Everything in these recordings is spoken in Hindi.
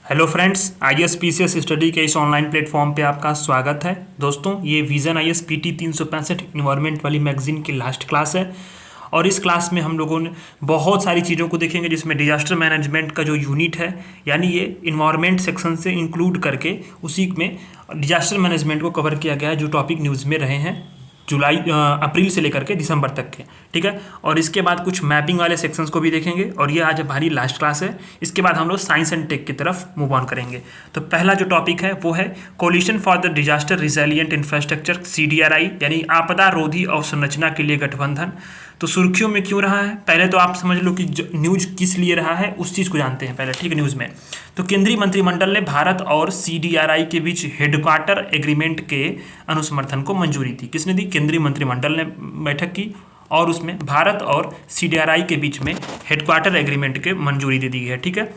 Hello friends, IAS PCS study के इस ऑनलाइन प्लेटफॉर्म पे आपका स्वागत है। दोस्तों, ये विजन आईएएस पीटी 365 इन्वायरमेंट वाली मैगजीन की लास्ट क्लास है और इस क्लास में हम लोगों ने बहुत सारी चीज़ों को देखेंगे, जिसमें डिजास्टर मैनेजमेंट का जो यूनिट है, यानी ये इन्वायरमेंट सेक्शन से इंक्लूड करके उसी में डिजास्टर मैनेजमेंट को कवर किया गया है, जो टॉपिक न्यूज़ में रहे हैं अप्रैल से लेकर के दिसंबर तक के। ठीक है, और इसके बाद कुछ मैपिंग वाले सेक्शंस को भी देखेंगे और ये आज हमारी लास्ट क्लास है। इसके बाद हम लोग साइंस एंड टेक की तरफ मूव ऑन करेंगे। तो पहला जो टॉपिक है वो है coalition for the disaster resilient infrastructure, CDRI, यानी आपदा रोधी अवसंरचना के लिए गठबंधन। तो सुर्खियों में क्यों रहा है, पहले तो आप समझ लो कि न्यूज किस लिए रहा है, उस चीज़ को जानते हैं पहले। ठीक है, न्यूज़ में तो केंद्रीय मंत्रिमंडल ने भारत और CDRI के बीच हेडक्वार्टर एग्रीमेंट के अनुसमर्थन को मंजूरी दी। किसने दी? केंद्रीय मंत्रिमंडल ने बैठक की और उसमें भारत और CDRI के बीच में हेडक्वार्टर एग्रीमेंट के मंजूरी दे दी है। ठीक है,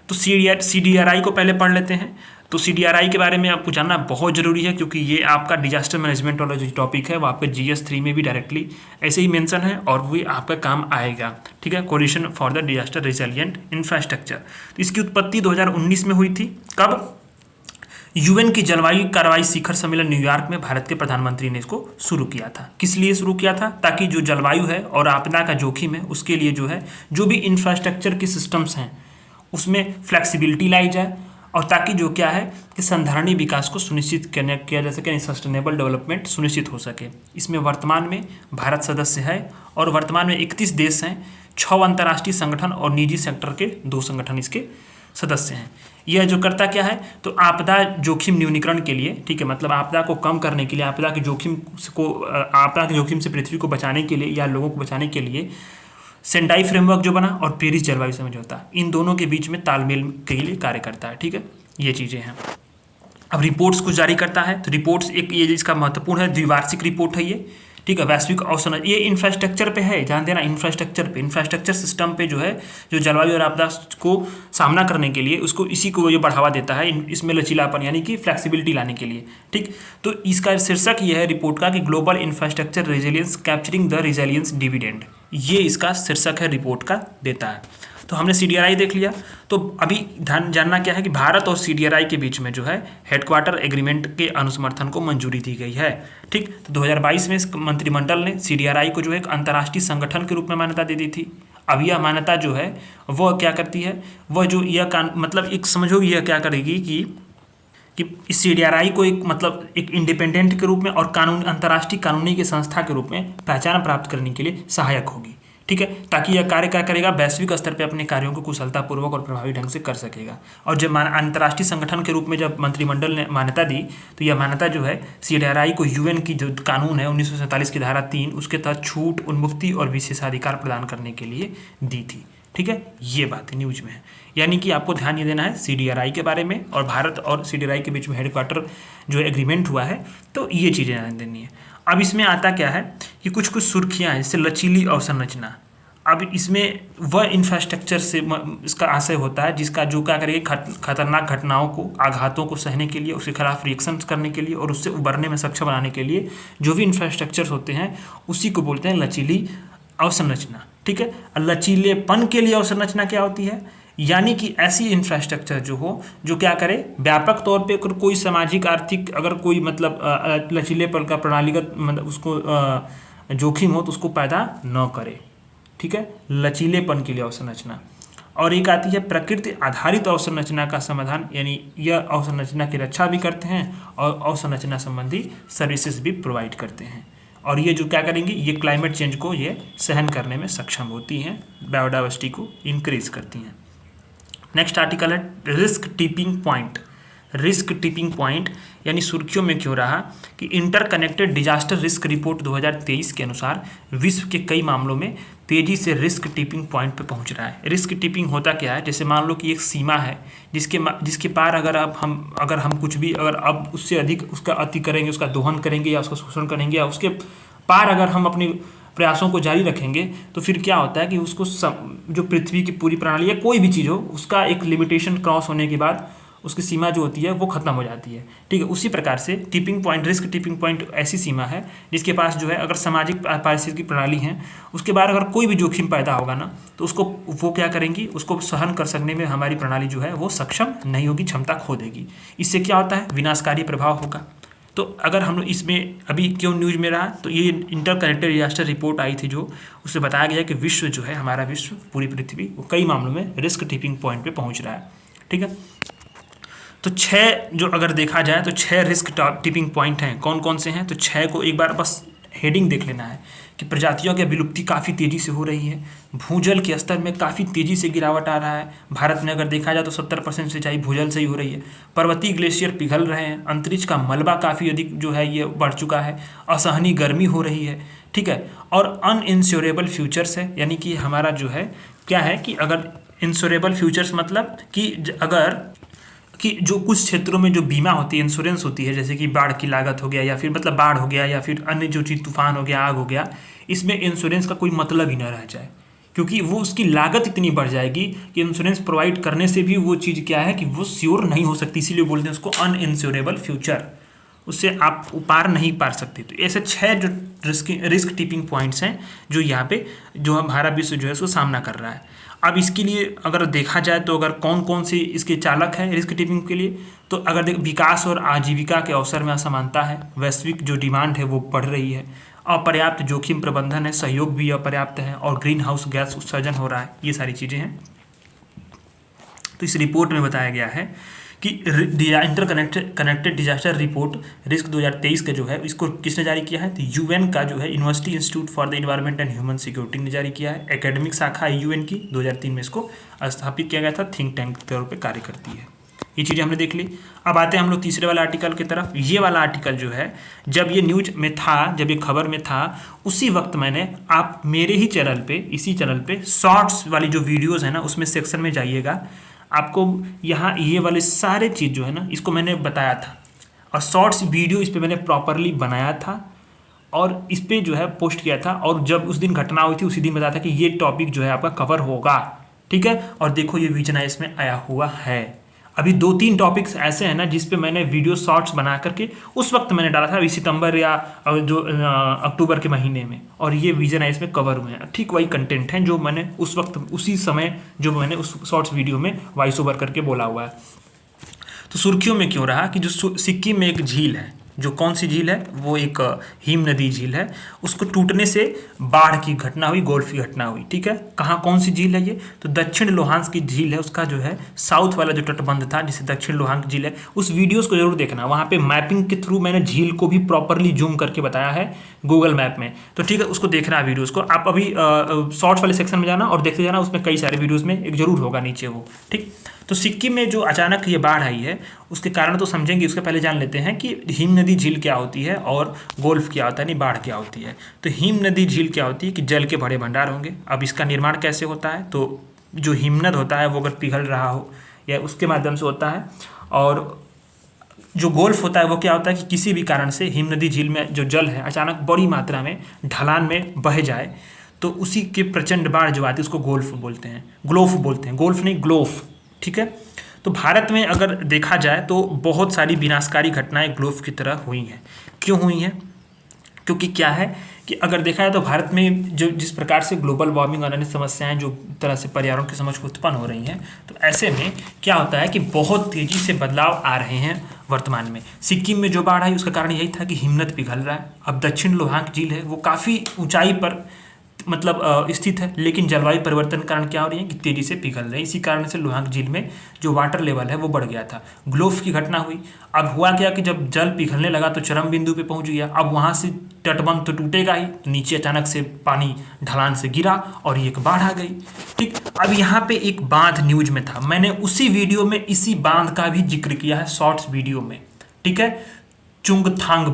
तो CDRI को पहले पढ़ लेते हैं। तो CDRI के बारे में आपको जानना बहुत ज़रूरी है, क्योंकि ये आपका डिजास्टर मैनेजमेंट वाला जो टॉपिक है वो आपके GS3 में भी डायरेक्टली ऐसे ही मेंशन है और वो आपका काम आएगा। ठीक है, coalition for the disaster resilient infrastructure. तो इसकी उत्पत्ति 2019 में हुई थी। कब? UN की जलवायु कार्रवाई शिखर सम्मेलन न्यूयॉर्क में भारत के प्रधानमंत्री ने इसको शुरू किया था। किस लिए शुरू किया था? ताकि जो जलवायु है और आपदा का जोखिम है उसके लिए जो है, जो भी इंफ्रास्ट्रक्चर के सिस्टम्स हैं उसमें फ्लेक्सिबिलिटी लाई जाए, और ताकि जो क्या है कि संधारणीय विकास को सुनिश्चित किया जा सके, सस्टेनेबल डेवलपमेंट सुनिश्चित हो सके। इसमें वर्तमान में भारत सदस्य है और वर्तमान में 31 देश हैं, 6 अंतर्राष्ट्रीय संगठन और निजी सेक्टर के 2 संगठन इसके सदस्य हैं। यह जो करता क्या है, तो आपदा जोखिम न्यूनीकरण के लिए, ठीक है, मतलब आपदा को कम करने के लिए, आपदा के जोखिम से पृथ्वी को बचाने के लिए या लोगों को बचाने के लिए सेंडाई फ्रेमवर्क जो बना और पेरिस जलवायु समझौता, इन दोनों के बीच में तालमेल के लिए कार्य करता है। ठीक है, ये चीज़ें हैं। अब रिपोर्ट्स को जारी करता है, तो रिपोर्ट्स एक ये इसका महत्वपूर्ण है, द्विवार्षिक रिपोर्ट है ये। ठीक है, वैश्विक अवसंरचना, ये इंफ्रास्ट्रक्चर पे है, ध्यान देना, इंफ्रास्ट्रक्चर सिस्टम पे जो है, जो जलवायु और आपदा को सामना करने के लिए उसको इसी को ये बढ़ावा देता है, इसमें लचीलापन यानी कि फ्लेक्सिबिलिटी लाने के लिए। ठीक, तो इसका शीर्षक ये है रिपोर्ट का कि global infrastructure resilience capturing the resilience dividend, ये इसका शीर्षक है, रिपोर्ट का देता है। तो हमने CDRI देख लिया। तो अभी ध्यान जानना क्या है कि भारत और CDRI के बीच में जो है हेडक्वार्टर एग्रीमेंट के अनुसमर्थन को मंजूरी दी गई है। ठीक, तो 2022 में मंत्रिमंडल ने CDRI को जो है एक अंतर्राष्ट्रीय संगठन के रूप में मान्यता दे दी थी। अब यह मान्यता जो है वह क्या करती है, वह जो यह मतलब एक समझो यह क्या करेगी कि इस CDRI को एक इंडिपेंडेंट के रूप में और अंतर्राष्ट्रीय कानूनी की संस्था के रूप में पहचान प्राप्त करने के लिए सहायक होगी। ठीक है, ताकि यह कार्य क्या करेगा, वैश्विक स्तर पर अपने कार्यों को कुशलतापूर्वक और प्रभावी ढंग से कर सकेगा। और जब अंतर्राष्ट्रीय संगठन के रूप में जब मंत्रिमंडल ने मान्यता दी, तो यह मान्यता जो है CDRI को UN की जो कानून है 1947 की धारा 3, उसके तहत छूट, उन्मुक्ति और विशेषाधिकार प्रदान करने के लिए दी थी। ठीक है, ये बात न्यूज में है, यानी कि आपको ध्यान ये देना है CDRI के बारे में, और भारत और CDRI के बीच में हेडक्वार्टर जो एग्रीमेंट हुआ है, तो ये चीज़ें ध्यान देनी है। अब इसमें आता क्या है कि कुछ सुर्खियाँ हैं, जैसे लचीली अवसंरचना। अब इसमें वह इंफ्रास्ट्रक्चर से इसका आशय होता है जिसका जो क्या करेगा, खतरनाक घटनाओं को, आघातों को सहने के लिए, उसके खिलाफ रिएक्शन करने के लिए और उससे उबरने में सक्षम बनाने के लिए जो भी इंफ्रास्ट्रक्चर होते हैं उसी को बोलते हैं लचीली अवसंरचना। ठीक है, लचीलेपन के लिए अवसंरचना क्या होती है, यानी कि ऐसी इंफ्रास्ट्रक्चर जो हो, जो क्या करे, व्यापक तौर पे अगर कोई सामाजिक आर्थिक अगर कोई लचीलेपन का प्रणालीगत उसको जोखिम हो तो उसको पैदा न करे। ठीक है, लचीलेपन के लिए अवसंरचना। और एक आती है प्रकृति आधारित अवसंरचना का समाधान, यानी यह अवसंरचना की रक्षा भी करते हैं और अवसंरचना संबंधी सर्विसेज भी प्रोवाइड करते हैं। और ये जो क्या करेंगी, ये क्लाइमेट चेंज को ये सहन करने में सक्षम होती हैं, बायोडाइवर्सिटी को इंक्रीज करती हैं। नेक्स्ट आर्टिकल है risk tipping point. Risk tipping point यानी सुर्खियों में क्यों रहा कि इंटरकनेक्टेड डिजास्टर रिस्क रिपोर्ट 2023 के अनुसार विश्व के कई मामलों में तेजी से रिस्क टिपिंग पॉइंट पर पहुंच रहा है। रिस्क टिपिंग होता क्या है, जैसे मान लो कि एक सीमा है जिसके पार अगर हम कुछ भी अगर अब उससे अधिक उसका अति करेंगे, उसका दोहन करेंगे या उसका शोषण करेंगे या उसके पार अगर हम अपने प्रयासों को जारी रखेंगे, तो फिर क्या होता है कि उसको जो पृथ्वी की पूरी प्रणाली या कोई भी चीज़ हो, उसका एक लिमिटेशन क्रॉस होने के बाद उसकी सीमा जो होती है वो खत्म हो जाती है। ठीक है, उसी प्रकार से tipping point, risk tipping point ऐसी सीमा है जिसके पास जो है अगर सामाजिक पारिस्थितिकी प्रणाली है उसके बाद अगर कोई भी जोखिम पैदा होगा ना तो उसको वो क्या करेंगी, उसको सहन कर सकने में हमारी प्रणाली जो है वो सक्षम नहीं होगी, क्षमता खो देगी। इससे क्या होता है, विनाशकारी प्रभाव होगा। तो अगर हम लोग इसमें अभी क्यों न्यूज में रहा, तो ये इंटरकनेक्टेड डिजास्टर रिपोर्ट आई थी जो उससे बताया गया कि विश्व जो है, हमारा विश्व, पूरी पृथ्वी, वो कई मामलों में रिस्क टिपिंग पॉइंट पे पहुंच रहा है। ठीक है, तो 6 जो अगर देखा जाए तो 6 रिस्क टिपिंग पॉइंट हैं। कौन कौन से हैं, तो 6 को एक बार बस हेडिंग देख लेना है कि प्रजातियों की विलुप्ति काफ़ी तेज़ी से हो रही है, भूजल के स्तर में काफ़ी तेज़ी से गिरावट आ रहा है। भारत में अगर देखा जाए तो 70% सिंचाई भूजल से ही हो रही है, पर्वतीय ग्लेशियर पिघल रहे हैं, अंतरिक्ष का मलबा काफ़ी अधिक जो है ये बढ़ चुका है, असहनीय गर्मी हो रही है। ठीक है, और अनइंश्योरेबल फ्यूचर्स है, यानी कि हमारा जो है क्या है कि अगर इंश्योरेबल फ्यूचर्स मतलब कि जो कुछ क्षेत्रों में जो बीमा होती है, इंश्योरेंस होती है, जैसे कि बाढ़ की लागत हो गया या फिर मतलब बाढ़ हो गया या फिर अन्य जो चीज़ तूफान हो गया, आग हो गया, इसमें इंश्योरेंस का कोई मतलब ही ना रह जाए, क्योंकि वो उसकी लागत इतनी बढ़ जाएगी कि इंश्योरेंस प्रोवाइड करने से भी वो चीज़ क्या है कि वो श्योर नहीं हो सकती, इसीलिए बोलते हैं उसको अनइंश्योरेबल फ्यूचर, उससे आप पार नहीं पार सकते। तो ऐसे 6 जो रिस्क टिपिंग पॉइंट्स हैं जो यहाँ पे जो हमारा विश्व जो है उसको सामना कर रहा है। अब इसके लिए अगर देखा जाए तो अगर कौन कौन से इसके चालक हैं रिस्क टिपिंग के लिए, तो अगर विकास और आजीविका के अवसर में असमानता है, वैश्विक जो डिमांड है वो बढ़ रही है, अपर्याप्त जोखिम प्रबंधन है, सहयोग भी अपर्याप्त है, और ग्रीन हाउस गैस उत्सर्जन हो रहा है, ये सारी चीज़ें हैं। तो इस रिपोर्ट में बताया गया है कि इंटरकनेक्टेड डिजास्टर रिपोर्ट रिस्क 2023 का जो है इसको किसने जारी किया है, तो यूएन का जो है university institute for the environment and human security ने जारी किया है। एकेडमिक शाखा है यूएन की, 2003 में इसको स्थापित किया गया था, थिंक टैंक के तौर पर कार्य करती है। ये चीज़ें हमने देख ली। अब आते हैं हम लोग तीसरे वाला आर्टिकल की तरफ। ये वाला आर्टिकल जो है जब ये न्यूज में था, जब ये खबर में था, उसी वक्त मैंने, आप मेरे ही चैनल पे, इसी चैनल पे शॉर्ट्स वाली जो वीडियोज़ है ना उसमें सेक्शन में जाइएगा, आपको यहाँ ये वाले सारे चीज़ जो है ना इसको मैंने बताया था, और शॉर्ट्स वीडियो इस पर मैंने प्रॉपरली बनाया था और इस पर जो है पोस्ट किया था, और जब उस दिन घटना हुई थी उसी दिन बताया था कि ये टॉपिक जो है आपका कवर होगा। ठीक है, और देखो ये विजन इसमें आया हुआ है। अभी 2-3 टॉपिक्स ऐसे हैं ना जिस पे मैंने वीडियो शॉर्ट्स बना करके उस वक्त मैंने डाला था, अभी सितंबर या जो अक्टूबर के महीने में, और ये विजन आइस में कवर हुए हैं। ठीक वही कंटेंट हैं जो मैंने उस वक्त, उसी समय जो मैंने उस शॉर्ट्स वीडियो में वॉइस ओवर करके बोला हुआ है। तो सुर्खियों में क्यों रहा कि जो सिक्किम में एक झील है, जो कौन सी झील है, वो एक हिम नदी झील है, उसको टूटने से बाढ़ की घटना हुई, गोल्फ की घटना हुई। ठीक है, कहाँ कौन सी झील है ये, तो दक्षिण लोहांस्क की झील है, उसका जो है साउथ वाला जो तटबंध था जिसे दक्षिण लोहांस्क झील है, उस वीडियोस को जरूर देखना। वहाँ पे मैपिंग के थ्रू मैंने झील को भी प्रॉपरली जूम करके बताया है गूगल मैप में, तो ठीक है उसको देखना है वीडियोज़ को। आप अभी शॉर्ट्स वाले सेक्शन में जाना और देखते जाना, उसमें कई सारे वीडियोज़ में एक जरूर होगा नीचे वो। ठीक, तो सिक्किम में जो अचानक ये बाढ़ आई है उसके कारण तो समझेंगे, उसके पहले जान लेते हैं कि हिम नदी झील क्या होती है और गोल्फ क्या होता है, नहीं बाढ़ क्या होती है। तो हिम नदी झील क्या होती है कि जल के बड़े भंडार होंगे। अब इसका निर्माण कैसे होता है, तो जो हिमनद होता है वो अगर पिघल रहा हो या उसके माध्यम से होता है, और जो गोल्फ होता है वो क्या होता है कि किसी भी कारण से हिम नदी झील में जो जल है अचानक बड़ी मात्रा में ढलान में बह जाए, तो उसी के प्रचंड बाढ़ जो आती है उसको गोल्फ बोलते हैं, ग्लोफ बोलते हैं, गोल्फ नहीं ग्लोफ। ठीक है, तो भारत में अगर देखा जाए तो बहुत सारी विनाशकारी घटनाएं ग्लोफ की तरह हुई हैं। क्यों हुई हैं, क्योंकि क्या है कि अगर देखा जाए तो भारत में जो जिस प्रकार से ग्लोबल वार्मिंग और अन्य समस्याएं जो तरह से पर्यावरण की समझ को उत्पन्न हो रही हैं, तो ऐसे में क्या होता है कि बहुत तेज़ी से बदलाव आ रहे हैं वर्तमान में। सिक्किम में जो बाढ़ आई उसका कारण यही था कि हिमनद पिघल रहा है। अब दक्षिण लोहांक झील है वो काफ़ी ऊंचाई पर मतलब स्थित है, लेकिन जलवायु परिवर्तन के कारण क्या हो रही है कि तेज़ी से पिघल रही है। इसी कारण से लोहांक झील में जो वाटर लेवल है वो बढ़ गया था, ग्लोफ की घटना हुई। अब हुआ क्या कि जब जल पिघलने लगा तो चरम बिंदु पे पहुंच गया। अब वहाँ से तटबंध तो टूटेगा ही, तो नीचे अचानक से पानी ढलान से गिरा और एक बाढ़ आ गई। ठीक, अब यहाँ पे एक बांध न्यूज में था, मैंने उसी वीडियो में इसी बांध का भी जिक्र किया है शॉर्ट्स वीडियो में। ठीक है, चुंगथांग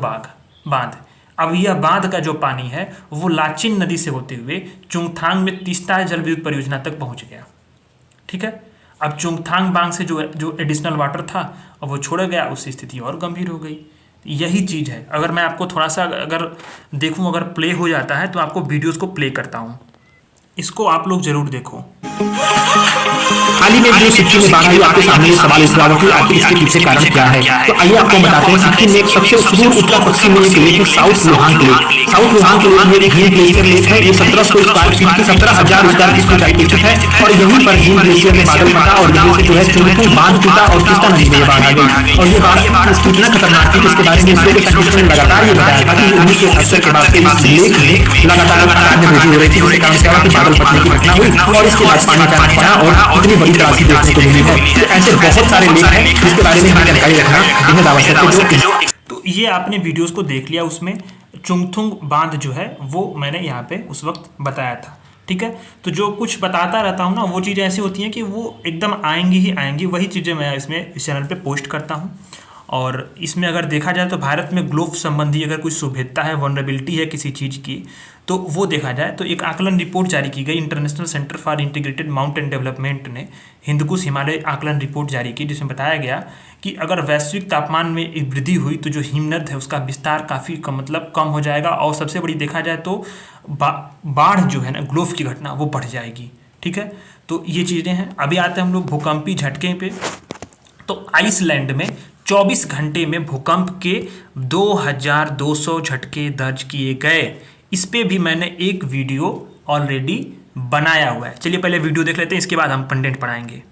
बांध। अब यह बांध का जो पानी है वो लाचेन नदी से होते हुए चुंगथांग में तीस्ता जल विद्युत परियोजना तक पहुंच गया। ठीक है, अब चुंगथांग बांध से जो एडिशनल वाटर था अब वो छोड़ा गया, उससे स्थिति और गंभीर हो गई। यही चीज़ है। अगर मैं आपको थोड़ा सा अगर देखूं, अगर प्ले हो जाता है तो आपको वीडियोस को प्ले करता हूं, इसको आप लोग जरूर देखो। हाल ही में जो सिक्किम में बाढ़ आई, आपके सामने ये सवाल उठ रहा होगा कि आखिर इसके पीछे कारण क्या है। तो आइए आपको बताते हैं। सिक्किम में एक सबसे सुदूर उत्तर पश्चिम में एक लेक है, साउथ लोहांग लेक। साउथ लोहांग लेक ये एक हिम ग्लेशियर लेक है। ये 1700 स्क्वायर फीट की 17,000 स्क्वायर फीट की ऊंचाई पे स्थित है और यहीं पर हिम ग्लेशियर में बादल फटा और यहीं से जो है चुंगथुंग बांध टूटा और तीस्ता नदी में ये बाढ़ आ गई। और ये बाढ़ कितना खतरनाक थी इसके बारे में इसरो के साइंटिस्टों ने लगातार ये बताया था कि 1978 के बाद से इस लेक लगातार आकार में वृद्धि हो रही थी, जिसके कारण क्या हुआ कि बादल फटने की घटना हुई और इसके बाद पानी अचानक पड़ा और इतनी बड़ी राशि देखने को मिली है। तो ऐसे बहुत सारे लेख हैं जिसके बारे में हमें जानकारी रखना बेहद आवश्यक है। तो ये आपने वीडियोस को देख लिया, उसमें चुंगथुंग बांध जो है वो मैंने यहाँ पे उस वक्त बताया था। ठीक है, तो जो कुछ बताता रहता हूँ ना वो चीज़ें ऐसी होती हैं कि वो एकदम आएंगी ही आएंगी, वही चीज़ें मैं इसमें इस चैनल पे पोस्ट करता हूँ। और इसमें अगर देखा जाए तो भारत में ग्लोव संबंधी अगर कोई सुभेदता है, वनरेबिलिटी है किसी चीज़ की, तो वो देखा जाए तो एक आकलन रिपोर्ट जारी की गई। International centre for integrated mountain development ने हिंदकुश हिमालय आकलन रिपोर्ट जारी की, जिसमें बताया गया कि अगर वैश्विक तापमान में एक वृद्धि हुई तो जो हिमनद है उसका विस्तार काफ़ी कम हो जाएगा और सबसे बड़ी देखा जाए तो बाढ़ जो है ना, ग्लोव की घटना वो बढ़ जाएगी। ठीक है, तो ये चीज़ें हैं। अभी आते हैं हम लोग भूकंपी झटके पे। तो आइसलैंड में 24 घंटे में भूकंप के 2200 झटके दर्ज किए गए। इस पे भी मैंने एक वीडियो ऑलरेडी बनाया हुआ है। चलिए पहले वीडियो देख लेते हैं, इसके बाद हम कंटेंट पढ़ाएंगे।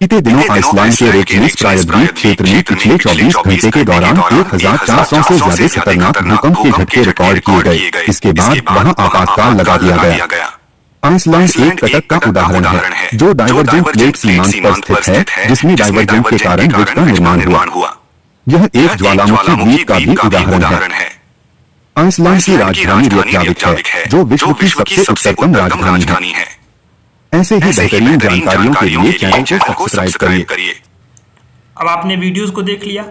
बीते दिनों आइसलैंड के रेकनेस प्रायद्वीप क्षेत्र में पिछले 24 घंटे के दौरान 1400 से ज्यादा खतरनाक भूकंप के झटके रिकॉर्ड किए गए। इसके बाद वहां आपातकाल लगा दिया गया। आइसलैंड एक कटक का उदाहरण है जो डाइवर्जेंट प्लेट सीमांत पर स्थित है, जिसमें डाइवर्जेंट के कारण रिज का निर्माण हुआ। यह एक ज्वालामुखी द्वीप का भी उदाहरण है। आइसलैंड की राजधानी रेयकाविक है, जो विश्व की सबसे उत्तरतम राजधानी है। ऐसे ही बेहतरीन जानकारियों के लिए चैनल को सब्सक्राइब करिए। अब आपने वीडियोस को देख लिया।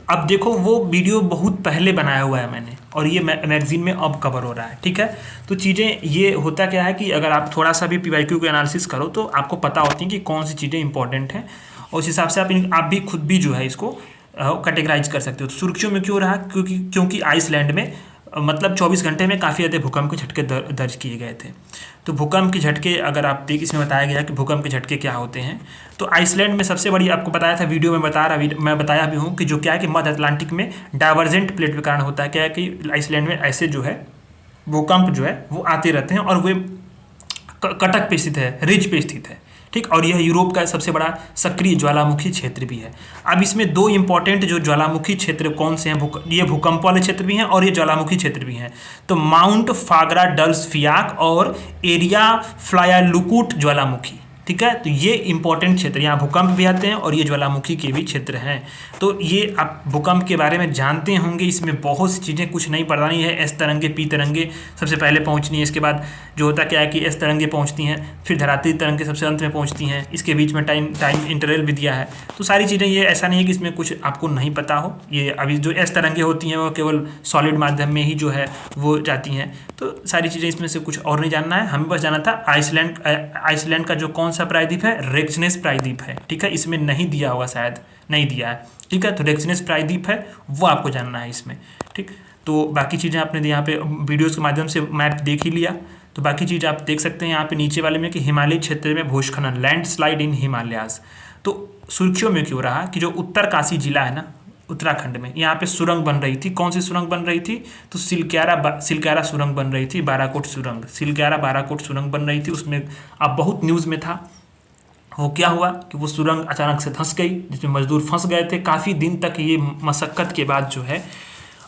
अब देखो वो वीडियो बहुत पहले बनाया हुआ है मैंने, और ये मैगजीन में अब कवर हो रहा है। ठीक है, तो चीज़ें ये होता क्या है कि अगर आप थोड़ा सा भी PYQ को एनालिसिस करो तो आपको पता होती है कि कौन सी चीज़ें इंपॉर्टेंट हैं, और उस हिसाब से आप भी खुद भी जो है इसको कैटेगराइज कर सकते हो। तो सुर्खियों में क्यों रहा? क्योंकि आइसलैंड में मतलब 24 घंटे में काफ़ी ज़्यादा भूकंप के झटके दर्ज किए गए थे। तो भूकंप के झटके अगर आप देख, इसमें बताया गया कि भूकंप के झटके क्या होते हैं। तो आइसलैंड में सबसे बड़ी, आपको बताया था वीडियो में मैं बताया भी हूँ कि जो क्या है कि मध्य अटलांटिक में डाइवर्जेंट प्लेट के कारण होता है। क्या है कि आइसलैंड में ऐसे जो है भूकंप जो है वो आते रहते हैं और वे कटक पे स्थित है, रिज पे स्थित है। ठीक, और यह यूरोप का सबसे बड़ा सक्रिय ज्वालामुखी क्षेत्र भी है। अब इसमें दो इंपॉर्टेंट जो ज्वालामुखी क्षेत्र कौन से हैं, ये भूकंप वाले क्षेत्र भी हैं और ये ज्वालामुखी क्षेत्र भी हैं। तो माउंट फागरा डल्स फियाक और एरिया फ्लायालुकुट ज्वालामुखी। ठीक है, तो ये इंपॉर्टेंट क्षेत्र, यहाँ भूकंप भी आते हैं और ये ज्वालामुखी के भी क्षेत्र हैं। तो ये आप भूकंप के बारे में जानते होंगे। इसमें बहुत सी चीज़ें कुछ नहीं पढ़ानी है। एस तरंगे, पी तरंगे सबसे पहले पहुँचनी है। इसके बाद जो होता क्या है कि एस तरंगे पहुँचती हैं, फिर धरातली तरंगे सबसे अंत में पहुँचती हैं। इसके बीच में टाइम इंटरवल भी दिया है। तो सारी चीज़ें, ये ऐसा नहीं है कि इसमें कुछ आपको नहीं पता हो। ये अभी जो एस तरंगे होती हैं वो केवल सॉलिड माध्यम में ही जो है वो जाती हैं। तो सारी चीज़ें इसमें से कुछ और नहीं जानना है, हमें बस जाना था आइसलैंड का जो कौन सा प्रायद्वीप है, रेक्सनेस प्रायद्वीप है। ठीक है, इसमें नहीं दिया होगा, शायद नहीं दिया है। ठीक है, तो रेक्सनेस प्रायद्वीप है वो आपको जानना है इसमें। ठीक, तो बाकी चीज़ें आपने यहाँ पे वीडियोस के माध्यम से मैप देख ही लिया। तो बाकी चीज़ आप देख सकते हैं यहाँ पे नीचे वाले में कि हिमालय क्षेत्र में भूस्खलन, लैंडस्लाइड इन हिमालयाज। तो सुर्खियों में क्यों रहा कि जो उत्तरकाशी जिला है ना उत्तराखंड में, यहाँ पे सुरंग बन रही थी। कौन सी सुरंग बन रही थी? तो सिलक्यारा सुरंग बन रही थी, बाराकोट सुरंग, सिलक्यारा बाराकोट सुरंग बन रही थी। उसमें अब बहुत न्यूज़ में था। वो क्या हुआ कि वो सुरंग अचानक से धंस गई, जिसमें मजदूर फंस गए थे। काफ़ी दिन तक ये मशक्क़त के बाद जो है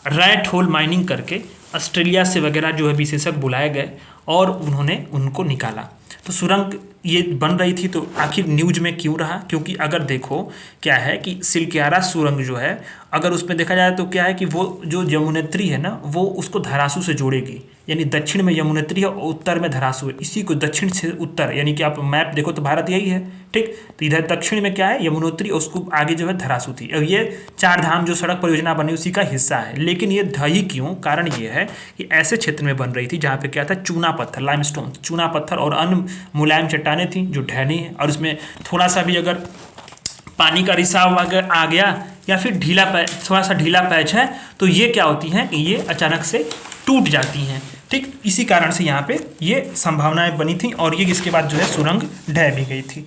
रैट होल माइनिंग करके ऑस्ट्रेलिया से वगैरह जो है विशेषज्ञ बुलाए गए और उन्होंने उनको निकाला। तो सुरंग ये बन रही थी। तो आखिर न्यूज में क्यों रहा? क्योंकि अगर देखो क्या है कि सिलक्यारा सुरंग जो है, अगर उसमें देखा जाए तो क्या है कि वो जो यमुनोत्री है ना, वो उसको धरासू से जोड़ेगी। यानी दक्षिण में यमुनोत्री है और उत्तर में धरासू है। इसी को दक्षिण से उत्तर, यानी कि आप मैप देखो तो भारत यही है। ठीक, तो इधर दक्षिण में क्या है, यमुनोत्री, उसको आगे जो है धरासू थी। अब ये चार धाम जो सड़क परियोजना बनी उसी का हिस्सा है। लेकिन ये ढही क्यों? कारण ये है कि ऐसे क्षेत्र में बन रही थी जहाँ पे क्या था, चूना पत्थर, लाइमस्टोन, चूना पत्थर और अन्य मुलायम चट्टानें थी जो ढहनी है। और इसमें थोड़ा सा भी अगर पानी का रिसाव अगर आ गया या फिर थोड़ा सा ढीला पैच है तो ये क्या होती हैं कि ये अचानक से टूट जाती हैं। ठीक, इसी कारण से यहाँ पे ये संभावनाएं बनी थी और ये इसके बाद जो है सुरंग ढह भी गई थी।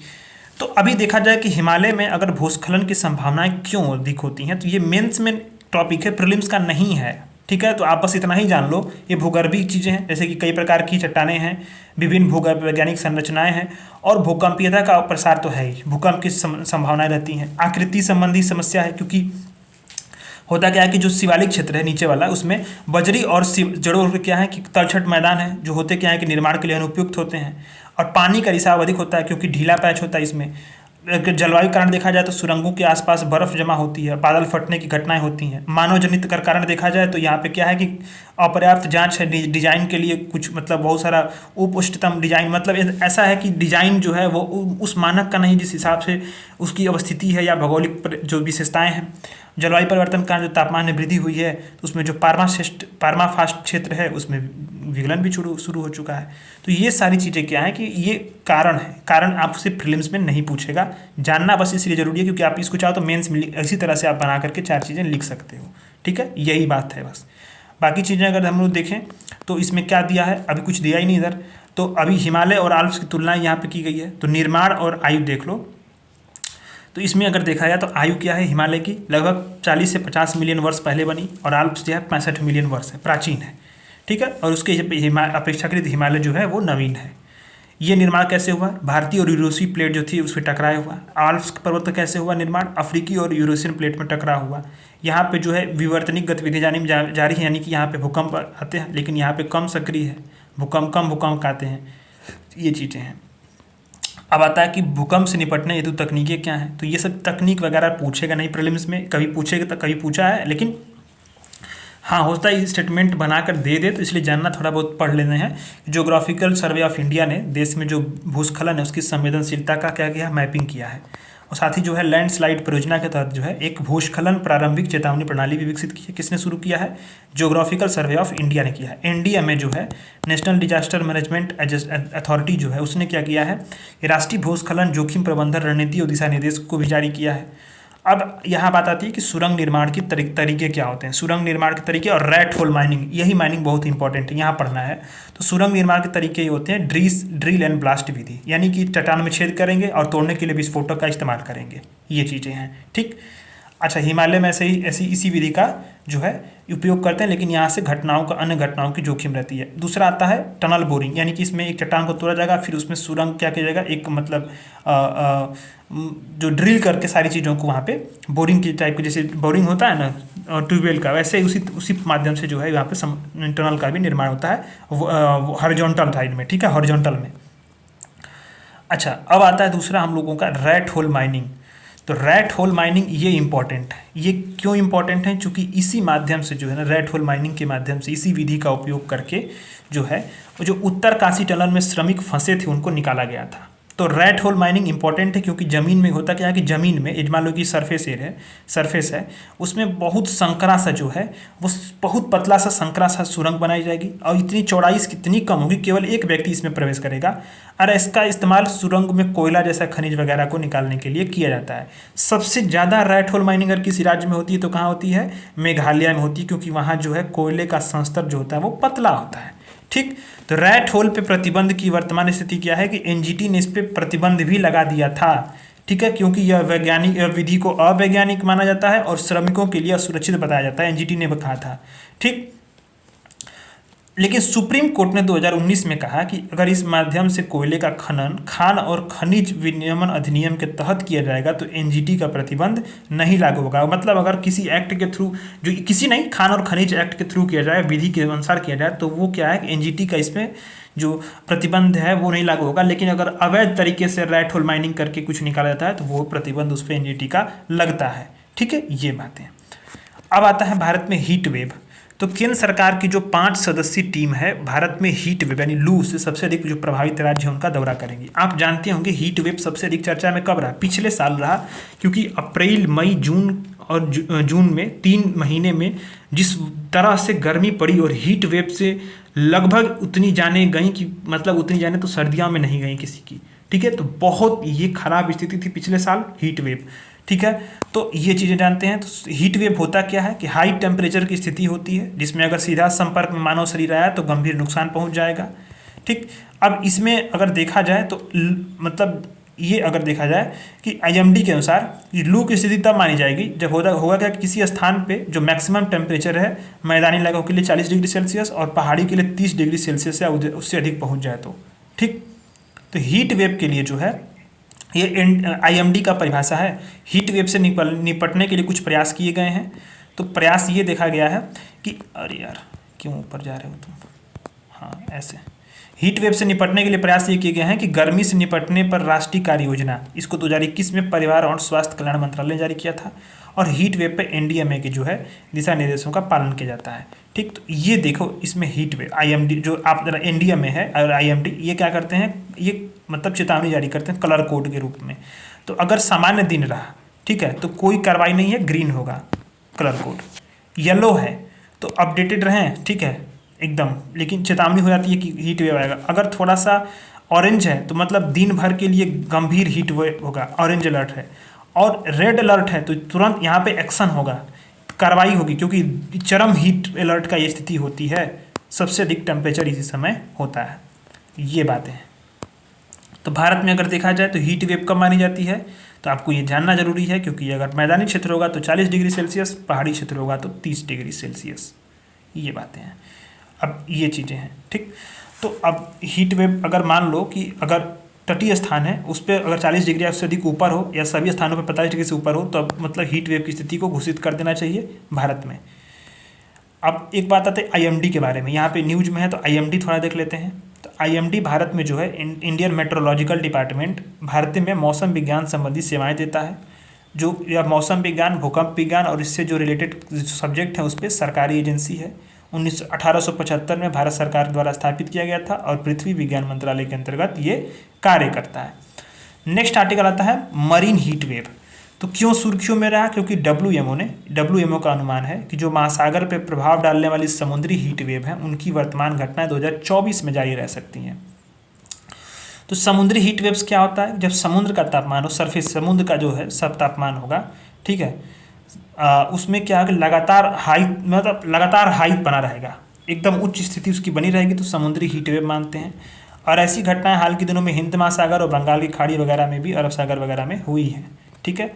तो अभी देखा जाए कि हिमालय में अगर भूस्खलन की संभावनाएं क्यों अधिक होती हैं, तो ये मेंस में टॉपिक है, प्रीलिम्स का नहीं है। ठीक है, तो आप बस इतना ही जान लो, ये भूगर्भीय चीज़ें हैं, जैसे कि कई प्रकार की चट्टानें हैं, विभिन्न भूगर्भ वैज्ञानिक संरचनाएं हैं और भूकंपीयता का प्रसार तो है ही, भूकंप की संभावनाएं रहती हैं। आकृति संबंधी समस्या है, क्योंकि होता क्या है कि जो शिवालिक क्षेत्र है नीचे वाला, उसमें बजरी और जड़ों क्या है कि तलछट मैदान है, जो होते क्या है कि निर्माण के लिए अनुपयुक्त होते हैं। और पानी का रिसाव अधिक होता है, क्योंकि ढीला पैच होता है इसमें। अगर जलवायु कारण देखा जाए तो सुरंगों के आसपास बर्फ जमा होती है, बादल फटने की घटनाएं होती हैं। मानव जनित कर कारण देखा जाए तो यहाँ पे क्या है कि अपर्याप्त जांच है डिजाइन के लिए, कुछ मतलब बहुत सारा उच्चतम डिजाइन, मतलब ऐसा है कि डिजाइन जो है वो उस मानक का नहीं जिस हिसाब से उसकी अवस्थिति है या भौगोलिक जो विशेषताएं हैं। जलवायु परिवर्तन का जो तापमान में वृद्धि हुई है, तो उसमें जो पार्माफास्ट क्षेत्र है उसमें विगलन भी शुरू हो चुका है। तो ये सारी चीज़ें क्या है कि ये कारण है, कारण आपसे प्रीलिम्स में नहीं पूछेगा, जानना बस इसलिए जरूरी है क्योंकि आप इसको चाहो तो मेंस में इसी तरह से आप बना करके 4 चीज़ें लिख सकते हो। ठीक है, यही बात है बस। बाकी चीज़ें अगर हम लोग देखें तो इसमें क्या दिया है, अभी कुछ दिया ही नहीं इधर। तो अभी हिमालय और आल्प्स की तुलना यहाँ पे की गई है। तो निर्माण और आयु देख लो, तो इसमें अगर देखा जाए तो आयु क्या है हिमालय की, लगभग 40 से 50 मिलियन वर्ष पहले बनी, और आल्प्स जो है 65 मिलियन वर्ष है, प्राचीन है। ठीक है, और उसके अपेक्षाकृत हिमालय जो है वो नवीन है। ये निर्माण कैसे हुआ, भारतीय और यूरोपीय प्लेट जो थी उस पर टकराए हुआ। आल्प्स पर्वत कैसे हुआ निर्माण, अफ्रीकी और यूरोशियन प्लेट में टकरा हुआ। यहाँ पे जो है विवर्तनिक गतिविधि जारी है, यानी कि यहाँ पे भूकंप आते हैं, लेकिन यहाँ पे कम सक्रिय है, कम भूकंप आते हैं, ये चीज़ें हैं। अब आता है कि भूकंप से निपटने हेतु तकनीकें क्या हैं। तो ये सब तकनीक वगैरह पूछेगा नहीं प्रीलिम्स में, कभी पूछेगा तो कभी पूछा है, लेकिन हाँ होता है स्टेटमेंट बनाकर दे दे, तो इसलिए जानना थोड़ा बहुत पढ़ लेते हैं। ज्योग्राफिकल सर्वे ऑफ इंडिया ने देश में जो भूस्खलन है उसकी संवेदनशीलता का क्या किया, मैपिंग किया है। और साथ ही जो है लैंडस्लाइड परियोजना के तहत जो है एक भूस्खलन प्रारंभिक चेतावनी प्रणाली भी विकसित की है। किसने शुरू किया है, ज्योग्राफिकल सर्वे ऑफ इंडिया ने किया है। एनडीएमए जो है नेशनल डिजास्टर मैनेजमेंट अथॉरिटी जो है उसने क्या किया है, राष्ट्रीय भूस्खलन जोखिम प्रबंधन रणनीति और दिशा निर्देश को भी जारी किया है। अब यहाँ बात आती है कि सुरंग निर्माण के तरीके क्या होते हैं। सुरंग निर्माण के तरीके और रैट होल माइनिंग, यही माइनिंग बहुत इंपॉर्टेंट है, यहाँ पढ़ना है। तो सुरंग निर्माण के तरीके ये होते हैं ड्रिल एंड ब्लास्ट विधि, यानी कि चट्टान में छेद करेंगे और तोड़ने के लिए विस्फोटक का इस्तेमाल करेंगे, ये चीज़ें हैं। ठीक, अच्छा हिमालय में इसी विधि का जो है उपयोग करते हैं, लेकिन यहाँ से अन्य घटनाओं की जोखिम रहती है। दूसरा आता है टनल बोरिंग, यानी कि इसमें एक चट्टान को तोड़ा जाएगा, फिर उसमें सुरंग क्या किया जाएगा, एक मतलब जो ड्रिल करके सारी चीज़ों को वहाँ पे बोरिंग की टाइप की, जैसे बोरिंग होता है ना ट्यूबवेल का, वैसे उसी माध्यम से जो है यहाँ पे टनल का भी निर्माण होता है हॉरिजॉन्टल साइड में। ठीक है, हॉरिजॉन्टल में। अच्छा, अब आता है दूसरा हम लोगों का रैट होल माइनिंग। तो रैट होल माइनिंग ये इंपॉर्टेंट है। ये क्यों इंपॉर्टेंट है, क्योंकि इसी माध्यम से जो है ना, रैट होल माइनिंग के माध्यम से, इसी विधि का उपयोग करके जो है जो उत्तरकाशी टनल में श्रमिक फंसे थे उनको निकाला गया था। तो रैट होल माइनिंग इंपॉर्टेंट है, क्योंकि ज़मीन में होता क्या है कि ज़मीन में मान लो कि सरफेस है, उसमें बहुत संकरा सा जो है वो बहुत पतला सा संकरा सा सुरंग बनाई जाएगी, और इतनी चौड़ाई इसकी इतनी कम होगी, केवल एक व्यक्ति इसमें प्रवेश करेगा। और इसका इस्तेमाल सुरंग में कोयला जैसा खनिज वगैरह को निकालने के लिए किया जाता है। सबसे ज़्यादा रैट होल माइनिंग अगर किसी राज्य में होती है तो कहाँ होती है, मेघालय में होती है, क्योंकि वहाँ जो है कोयले का संस्तर जो होता है वो पतला होता है। ठीक, तो रैट होल पे प्रतिबंध की वर्तमान स्थिति क्या है कि एनजीटी ने इस पे प्रतिबंध भी लगा दिया था। ठीक है, क्योंकि यह विधि को अवैज्ञानिक माना जाता है और श्रमिकों के लिए असुरक्षित बताया जाता है, एनजीटी ने कहा था। ठीक, लेकिन सुप्रीम कोर्ट ने 2019 में कहा कि अगर इस माध्यम से कोयले का खनन खान और खनिज विनियमन अधिनियम के तहत किया जाएगा तो एनजीटी का प्रतिबंध नहीं लागू होगा। मतलब अगर किसी एक्ट के थ्रू, जो किसी नहीं, खान और खनिज एक्ट के थ्रू किया जाए, विधि के अनुसार किया जाए, तो वो क्या है कि एनजीटी का इसमें जो प्रतिबंध है वो नहीं लागू होगा। लेकिन अगर अवैध तरीके से रैट होल माइनिंग करके कुछ निकाला जाता है तो वो प्रतिबंध उस पर एनजीटी का लगता है। ठीक है, ये बातें। अब आता है भारत में हीट वेव। तो केंद्र सरकार की जो 5 सदस्यीय टीम है भारत में हीट वेव यानी लू से सबसे अधिक जो प्रभावित राज्य है उनका दौरा करेंगी। आप जानते होंगे हीट वेव सबसे अधिक चर्चा में कब रहा, पिछले साल रहा, क्योंकि अप्रैल मई जून में 3 महीने में जिस तरह से गर्मी पड़ी और हीट वेव से लगभग उतनी जाने गई कि मतलब उतनी जाने तो सर्दियों में नहीं गई किसी की, ठीक है। तो बहुत ये खराब स्थिति थी पिछले साल, हीट वेव, ठीक है। तो ये चीज़ें जानते हैं। तो हीट वेव होता क्या है कि हाई टेम्परेचर की स्थिति होती है जिसमें अगर सीधा संपर्क में मानव शरीर आया तो गंभीर नुकसान पहुंच जाएगा, ठीक। अब इसमें अगर देखा जाए तो मतलब ये अगर देखा जाए कि आईएमडी के अनुसार ये लू की स्थिति तब मानी जाएगी जब होगा क्या, किसी स्थान पे जो मैक्सिमम टेम्परेचर है मैदानी इलाकों के लिए 40 डिग्री सेल्सियस और पहाड़ी के लिए 30 डिग्री सेल्सियस या उससे अधिक पहुंच जाए तो, ठीक। तो हीट वेव के लिए जो है ये आईएमडी का परिभाषा है। हीट वेव से निपटने के लिए कुछ प्रयास किए गए हैं। तो प्रयास ये देखा गया है कि अरे यार क्यों ऊपर जा रहे हो तुम, हाँ ऐसे। हीट वेव से निपटने के लिए प्रयास ये किए गए हैं कि गर्मी से निपटने पर राष्ट्रीय कार्य योजना, इसको 2021 में परिवार और स्वास्थ्य कल्याण मंत्रालय ने जारी किया था, और हीट वेव पे एनडीएमए के जो है दिशा निर्देशों का पालन किया जाता है, ठीक। तो ये देखो इसमें हीट वेव आईएमडी जो आप जरा एनडीएमए है और आईएमडी ये क्या करते हैं, ये मतलब चेतावनी जारी करते हैं कलर कोड के रूप में। तो अगर सामान्य दिन रहा, ठीक है, तो कोई कार्रवाई नहीं है, ग्रीन होगा कलर कोड। येलो है तो अपडेटेड रहें, ठीक है एकदम, लेकिन चेतावनी हो जाती है कि हीट वेव आएगा। अगर थोड़ा सा ऑरेंज है तो मतलब दिन भर के लिए गंभीर हीट वेव होगा, ऑरेंज अलर्ट है। और रेड अलर्ट है तो तुरंत यहाँ पे एक्शन होगा, कार्रवाई होगी, क्योंकि चरम हीट अलर्ट का ये स्थिति होती है, सबसे अधिक टेम्परेचर इसी समय होता है। ये बातें हैं। तो भारत में अगर देखा जाए तो हीट वेव कब मानी जाती है, तो आपको ये जानना जरूरी है, क्योंकि अगर मैदानी क्षेत्र होगा तो 40 डिग्री सेल्सियस, पहाड़ी क्षेत्र होगा तो 30 डिग्री सेल्सियस। ये बातें हैं। अब ये चीज़ें हैं, ठीक। तो अब हीट वेव अगर मान लो कि अगर तटीय स्थान है उस पर अगर 40 डिग्री या उससे अधिक ऊपर हो, या सभी स्थानों पर 45 डिग्री से ऊपर हो, तो अब मतलब हीट वेव की स्थिति को घोषित कर देना चाहिए भारत में। अब एक बात आते हैं आईएमडी के बारे में, यहाँ पे न्यूज में है तो आईएमडी थोड़ा देख लेते हैं। तो आईएमडी भारत में जो है इंडियन मेट्रोलॉजिकल डिपार्टमेंट भारत में मौसम विज्ञान संबंधी सेवाएं देता है, जो या मौसम विज्ञान, भूकंप विज्ञान और इससे जो रिलेटेड सब्जेक्ट है उस पर सरकारी एजेंसी है। 1875 में भारत सरकार द्वारा स्थापित किया गया था और पृथ्वी विज्ञान मंत्रालय के अंतर्गत ये कार्य करता है। नेक्स्ट आर्टिकल आता है मरीन हीट वेव। तो क्यों सुर्खियों में रहा, क्योंकि डब्ल्यूएमओ का अनुमान है कि जो महासागर पर प्रभाव डालने वाली समुद्री हीट वेव है उनकी वर्तमान घटनाएं 2024 में जारी रह सकती हैं। तो समुद्री हीट वेव्स क्या होता है, जब समुद्र का तापमान हो, सरफेस समुद्र का जो है सब तापमान होगा, ठीक है, उसमें क्या है कि लगातार हाई बना रहेगा, एकदम उच्च स्थिति उसकी बनी रहेगी, तो समुद्री हीट वेव मानते हैं। और ऐसी घटनाएं हाल के दिनों में हिंद महासागर और बंगाल की खाड़ी वगैरह में भी, अरब सागर वगैरह में हुई है, ठीक है।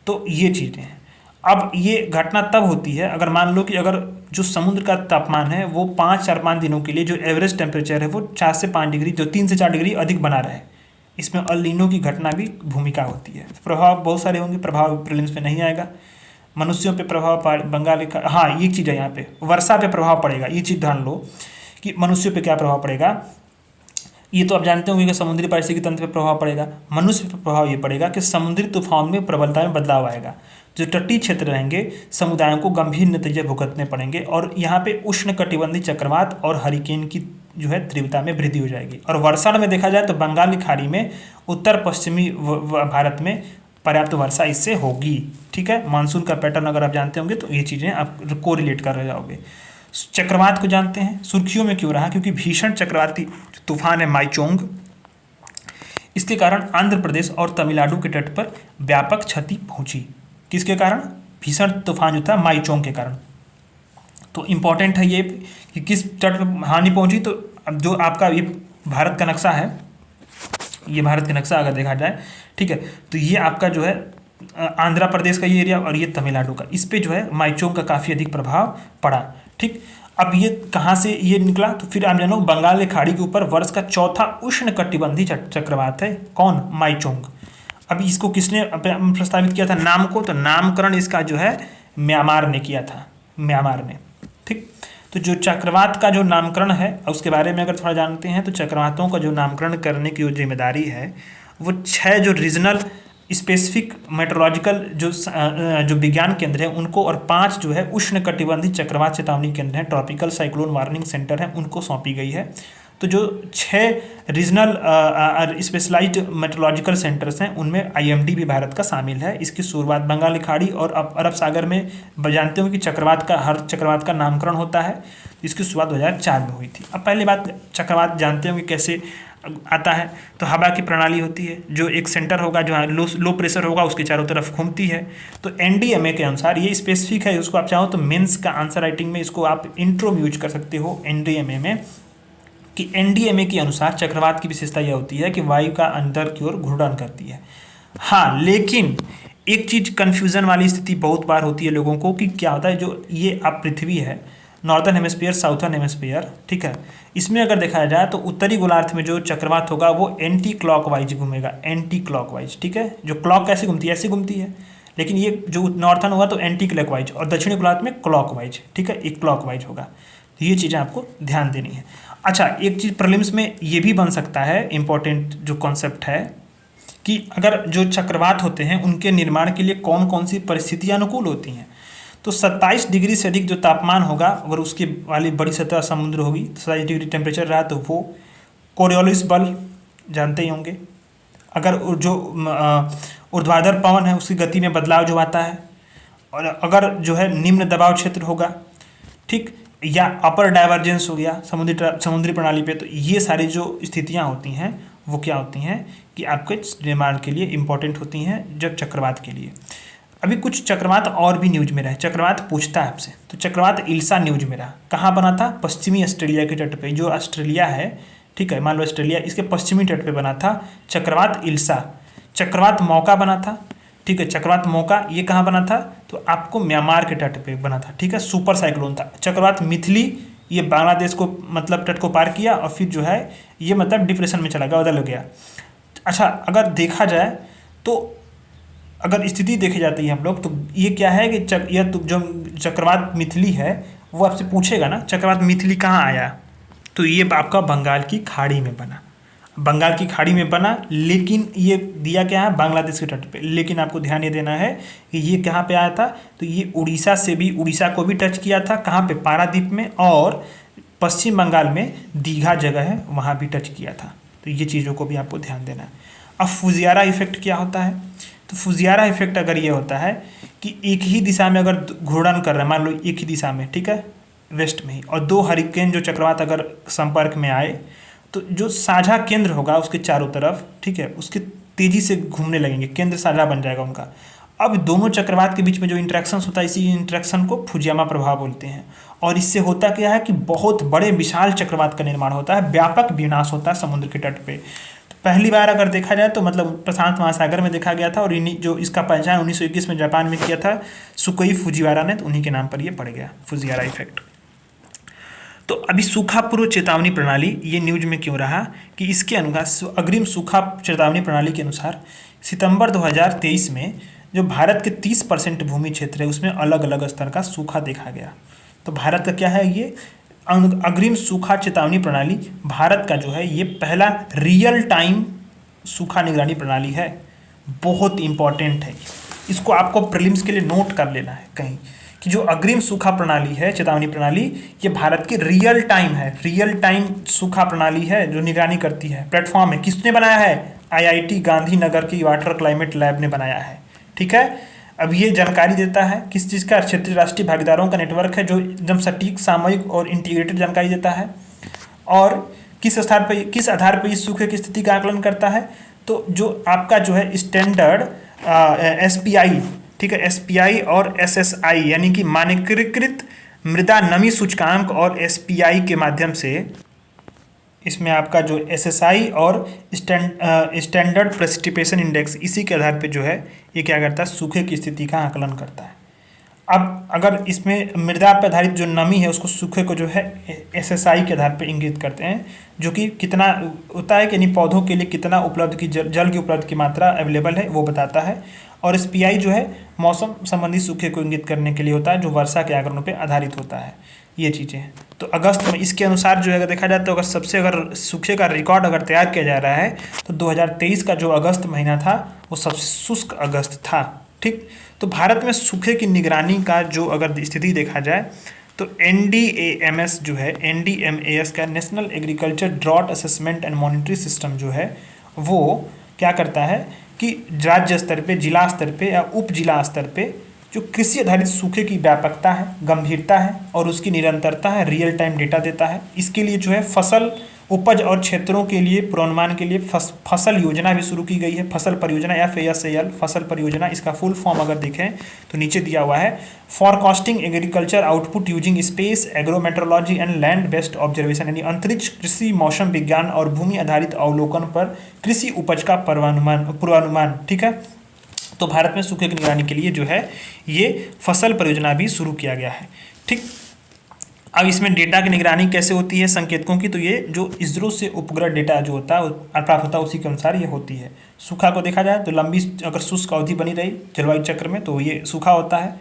तो ये चीज़ें हैं। अब ये घटना तब होती है अगर मान लो कि अगर जो समुद्र का तापमान है वो 5 दिनों के लिए जो एवरेज टेम्परेचर है वो 4 से 5 डिग्री, जो 3 से 4 डिग्री अधिक बना रहे। इसमें अल नीनो की घटना भी भूमिका होती है। प्रभाव बहुत सारे होंगे, प्रभाव प्रीलिम्स में नहीं आएगा। मनुष्यों पे प्रभाव बंगाल का, हाँ ये चीज़ है, यहाँ पे वर्षा पे प्रभाव पड़ेगा। ये चीज़ ध्यान लो कि मनुष्यों पे क्या प्रभाव पड़ेगा। ये तो आप जानते होंगे कि समुद्री पारिस्थितिकी तंत्र पे प्रभाव पड़ेगा। मनुष्य पे प्रभाव ये पड़ेगा कि समुद्री तूफान में प्रबलता में बदलाव आएगा। जो तटीय क्षेत्र रहेंगे समुदायों को गंभीर नतीजे भुगतने पड़ेंगे, और यहाँ पे उष्णकटिबंधीय चक्रवात और हरिकेन की जो है तीव्रता में वृद्धि हो जाएगी। और वर्षा में देखा जाए तो बंगाल की खाड़ी में उत्तर पश्चिमी भारत में पर्याप्त वर्षा इससे होगी, ठीक है। मानसून का पैटर्न अगर आप जानते होंगे तो ये चीज़ें आप कोरिलेट कर जाओगे। चक्रवात को जानते हैं, सुर्खियों में क्यों रहा, क्योंकि भीषण चक्रवाती तूफान है माईचोंग, इसके कारण आंध्र प्रदेश और तमिलनाडु के तट पर व्यापक क्षति पहुंची। किसके कारण, भीषण तूफान जो था माईचोंग के कारण। तो इम्पॉर्टेंट है ये कि किस तट पर हानि पहुंची। तो अब जो आपका ये भारत का नक्शा है, ये भारत का नक्शा अगर देखा जाए, ठीक है, तो ये आपका जो है आंध्र प्रदेश का ये एरिया और ये तमिलनाडु का, इस पे जो है माईचोंग का काफ़ी अधिक प्रभाव पड़ा, ठीक। अब ये कहाँ से ये निकला, तो फिर आप जानो बंगाल की खाड़ी के ऊपर वर्ष का चौथा उष्णकटिबंधीय चक्रवात है, कौन, माईचोंग। अब इसको किसने प्रस्तावित किया था नाम को, तो नामकरण इसका जो है म्यांमार ने किया था, म्यांमार ने, ठीक। तो जो चक्रवात का जो नामकरण है उसके बारे में अगर थोड़ा जानते हैं, तो चक्रवातों का जो नामकरण करने की जो जिम्मेदारी है वो 6 जो रीजनल स्पेसिफिक मेट्रोलॉजिकल जो विज्ञान केंद्र हैं उनको, और 5 जो है उष्णकटिबंधीय चक्रवात चेतावनी केंद्र हैं, ट्रॉपिकल साइक्लोन वार्निंग सेंटर हैं, उनको सौंपी गई है। तो जो 6 रीजनल स्पेशलाइज्ड मेट्रोलॉजिकल सेंटर्स हैं उनमें आईएमडी भी भारत का शामिल है। इसकी शुरुआत बंगाल की खाड़ी और अरब सागर में, जानते हो कि हर चक्रवात का नामकरण होता है। इसकी शुरुआत 2004 में हुई थी। अब पहली बात, चक्रवात जानते होंगे कैसे आता है। तो हवा की प्रणाली होती है, जो एक सेंटर होगा, जो लो प्रेशर होगा, उसके चारों तरफ घूमती है। तो एनडीएमए के अनुसार, ये स्पेसिफिक है, उसको आप चाहो तो मेंस का आंसर राइटिंग में इसको आप इंट्रो में यूज कर सकते हो एनडीएमए में, कि एनडीएमए के अनुसार चक्रवात की विशेषता यह होती है कि वायु का अंदर की ओर घूर्णन करती है। हाँ, लेकिन एक चीज कन्फ्यूजन वाली स्थिति बहुत बार होती है लोगों को, कि क्या होता है, जो ये आप पृथ्वी है, नॉर्दर्न हेमिस्फीयर, साउथर्न हेमिस्फीयर, ठीक है, इसमें अगर देखा जाए तो उत्तरी गोलार्ध में जो चक्रवात होगा वो एंटी क्लॉकवाइज घूमेगा, एंटी क्लॉकवाइज, ठीक है। जो क्लॉक कैसे घूमती है, ऐसे घूमती है, लेकिन ये जो नॉर्थर्न होगा तो एंटी क्लॉकवाइज, और दक्षिणी गोलार्ध में क्लॉकवाइज, ठीक है, एक क्लॉकवाइज होगा। तो ये चीज़ें आपको ध्यान देनी है। अच्छा, एक चीज़ प्रीलिम्स में ये भी बन सकता है, इंपॉर्टेंट जो कॉन्सेप्ट है, कि अगर जो चक्रवात होते हैं उनके निर्माण के लिए कौन कौन सी परिस्थितियाँ अनुकूल होती हैं। तो 27 डिग्री से अधिक जो तापमान होगा, अगर उसकी वाली बड़ी सतह समुद्र होगी, 27 डिग्री टेम्परेचर रहा, तो वो कोरियोलिस बल जानते ही होंगे। अगर जो ऊर्ध्वाधर पवन है उसकी गति में बदलाव जो आता है, और अगर जो है निम्न दबाव क्षेत्र होगा, ठीक, या अपर डाइवर्जेंस हो गया समुद्री प्रणाली पे, तो ये सारी जो स्थितियाँ होती हैं वो क्या होती हैं कि आपके निर्माण के लिए इम्पोर्टेंट होती हैं, जब चक्रवात के लिए। अभी कुछ चक्रवात और भी न्यूज में रहा है, चक्रवात पूछता है आपसे। तो चक्रवात इल्सा न्यूज में रहा, कहाँ बना था, पश्चिमी ऑस्ट्रेलिया के तट पे, जो ऑस्ट्रेलिया है, ठीक है, मान लो ऑस्ट्रेलिया, इसके पश्चिमी तट पे बना था चक्रवात इल्सा। चक्रवात मौका बना था, ठीक है, चक्रवात मौका ये कहाँ बना था, तो आपको म्यांमार के तट पे बना था, ठीक है, सुपर साइक्लोन था। चक्रवात मिथली, ये बांग्लादेश को मतलब तट को पार किया, और फिर जो है ये मतलब डिप्रेशन में चला गया, बदल गया। अच्छा, अगर देखा जाए तो अगर स्थिति देखी जाती है हम लोग, तो ये क्या है कि जो चक्रवात मिथली है वो आपसे पूछेगा ना, चक्रवात मिथली कहाँ आया, तो ये आपका बंगाल की खाड़ी में बना, बंगाल की खाड़ी में बना, लेकिन ये दिया क्या है, बांग्लादेश के तट पे। लेकिन आपको ध्यान ये देना है कि ये कहाँ पे आया था, तो ये उड़ीसा को भी टच किया था, कहाँ पे, पारादीप में, और पश्चिम बंगाल में दीघा जगह है वहाँ भी टच किया था। तो ये चीज़ों को भी आपको ध्यान देना है। अब फुजियारा इफेक्ट क्या होता है, तो फुजियारा इफेक्ट अगर ये होता है कि एक ही दिशा में अगर घूर्णन कर रहा है, मान लो एक ही दिशा में, ठीक है, वेस्ट में ही, और दो हरिकेन जो चक्रवात अगर संपर्क में आए, तो जो साझा केंद्र होगा उसके चारों तरफ, ठीक है, उसके तेज़ी से घूमने लगेंगे, केंद्र साझा बन जाएगा उनका। अब दोनों चक्रवात के बीच में जो इंटरेक्शन होता है, इसी इंटरेक्शन को फुजियामा प्रभाव बोलते हैं। और इससे होता क्या है कि बहुत बड़े विशाल चक्रवात का निर्माण होता है, व्यापक विनाश होता है समुद्र के तट पे। तो पहली बार अगर देखा जाए तो मतलब प्रशांत महासागर में देखा गया था, और इन्हीं जो इसका पहचान 1921 में जापान में किया था सुकोई फुजिवारा ने, तो उन्हीं के नाम पर ये पड़ गया, फुजियारा इफेक्ट। तो अभी सूखा पूर्व चेतावनी प्रणाली, ये न्यूज में क्यों रहा, कि इसके अनुसार अग्रिम सूखा चेतावनी प्रणाली के अनुसार सितंबर 2023 में जो भारत के 30% भूमि क्षेत्र है उसमें अलग अलग स्तर का सूखा देखा गया। तो भारत का क्या है, ये अग्रिम सूखा चेतावनी प्रणाली भारत का जो है ये पहला रियल टाइम सूखा निगरानी प्रणाली है। बहुत इंपॉर्टेंट है, इसको आपको प्रीलिम्स के लिए नोट कर लेना है कहीं, कि जो अग्रिम सूखा प्रणाली है, चेतावनी प्रणाली, ये भारत की रियल टाइम है, रियल टाइम सूखा प्रणाली है जो निगरानी करती है। प्लेटफॉर्म है, किसने बनाया है, आईआईटी गांधीनगर की वाटर क्लाइमेट लैब ने बनाया है, ठीक है। अब ये जानकारी देता है किस चीज़ का, क्षेत्रीय राष्ट्रीय भागीदारों का नेटवर्क है जो एकदम सटीक, सामयिक और इंटीग्रेटेड जानकारी देता है, और किस आधार पर इस सूखे की स्थिति का आकलन करता है। तो जो आपका जो है स्टैंडर्ड एसपीआई, ठीक है, एसपीआई और एसएसआई यानी कि मानकीकृत मृदा नमी सूचकांक और एसपीआई के माध्यम से, इसमें आपका जो एसएसआई और स्टैंडर्ड प्रेसिपिटेशन इंडेक्स, इसी के आधार पे जो है ये क्या करता है, सूखे की स्थिति का आकलन करता है। अब अगर इसमें मृदा पर आधारित जो नमी है उसको, सूखे को जो है एसएसआई के आधार पर इंगित करते हैं, जो कि कितना होता है कि यानी पौधों के लिए कितना उपलब्ध की जल की उपलब्ध की मात्रा अवेलेबल है वो बताता है। और एसपीआई जो है मौसम संबंधी सूखे को इंगित करने के लिए होता है, जो वर्षा के आंकड़ों पर आधारित होता है। ये चीज़ें हैं। तो अगस्त में इसके अनुसार जो है अगर देखा जाए तो अगर सूखे का रिकॉर्ड अगर तैयार किया जा रहा है तो 2023 का जो अगस्त महीना था वो सबसे शुष्क अगस्त था, ठीक। तो भारत में सूखे की निगरानी का जो अगर स्थिति देखा जाए तो एनडीएमएस जो है, एनडीएमएएस का national agriculture drought assessment and monitory system जो है वो क्या करता है कि राज्य स्तर पे, जिला स्तर पे या उप जिला स्तर पे जो कृषि आधारित सूखे की व्यापकता है, गंभीरता है और उसकी निरंतरता है, रियल टाइम डेटा देता है। इसके लिए जो है फसल उपज और क्षेत्रों के लिए पूर्वानुमान के लिए फसल योजना भी शुरू की गई है। फसल परियोजना FASL, फसल परियोजना, इसका फुल फॉर्म अगर देखें तो नीचे दिया हुआ है, forecasting agriculture output using space, agrometeorology and land based observation, यानी अंतरिक्ष कृषि, मौसम विज्ञान और भूमि आधारित अवलोकन पर कृषि उपज का पूर्वानुमान। ठीक है, तो भारत में सूखे की निगरानी के लिए जो है ये फसल परियोजना भी शुरू किया गया है। ठीक, अब इसमें डेटा की निगरानी कैसे होती है संकेतकों की, तो ये जो इसरो से उपग्रह डेटा जो होता है प्राप्त होता है उसी के अनुसार ये होती है। सूखा को देखा जाए तो लंबी अगर शुष्क अवधि बनी रही जलवायु चक्र में तो ये सूखा होता है।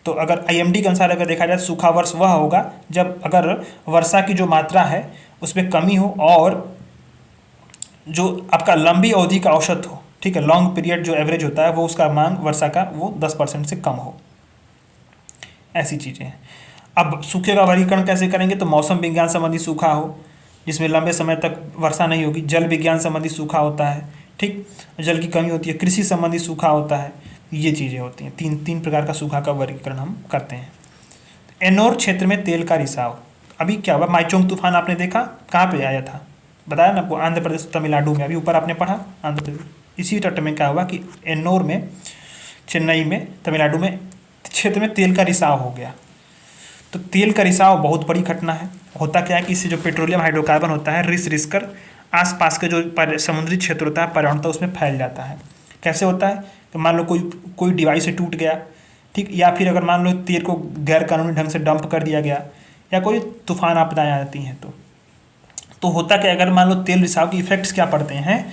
तो अगर IMD के अनुसार अगर देखा जाए सूखा वर्ष वह होगा जब अगर वर्षा की जो मात्रा है उसमें कमी हो और जो आपका लंबी अवधि का औसत हो, ठीक है, लॉन्ग पीरियड जो एवरेज होता है वो उसका मांग वर्षा का वो 10% से कम हो, ऐसी चीज़ें हैं। अब सूखे का वर्गीकरण कैसे करेंगे, तो मौसम विज्ञान संबंधी सूखा हो जिसमें लंबे समय तक वर्षा नहीं होगी, जल विज्ञान संबंधी सूखा होता है, ठीक, जल की कमी होती है, कृषि संबंधी सूखा होता है, ये चीज़ें होती हैं। तीन प्रकार का सूखा का वर्गीकरण हम करते हैं। एनोर क्षेत्र में तेल का रिसाव, अभी क्या हुआ, माइचोंग तूफान आपने देखा कहाँ पे आया था, बताया ना आपको, आंध्र प्रदेश तमिलनाडु में, अभी ऊपर आपने पढ़ा आंध्र प्रदेश। इसी तट में क्या हुआ कि एनोर में, चेन्नई में, तमिलनाडु में क्षेत्र में तेल का रिसाव हो गया। तो तेल का रिसाव बहुत बड़ी घटना है। होता क्या है कि इससे जो पेट्रोलियम हाइड्रोकार्बन होता है रिस कर आसपास के जो समुद्री क्षेत्र होता है, पर्यावरण, उसमें फैल जाता है। कैसे होता है, तो मान लो कोई डिवाइस से टूट गया, ठीक, या फिर अगर मान लो तेल को गैर कानूनी ढंग से डंप कर दिया गया, या कोई तूफान आपदाएं आती हैं तो होता क्या, अगर मान लो तेल रिसाव के इफेक्ट्स क्या पड़ते हैं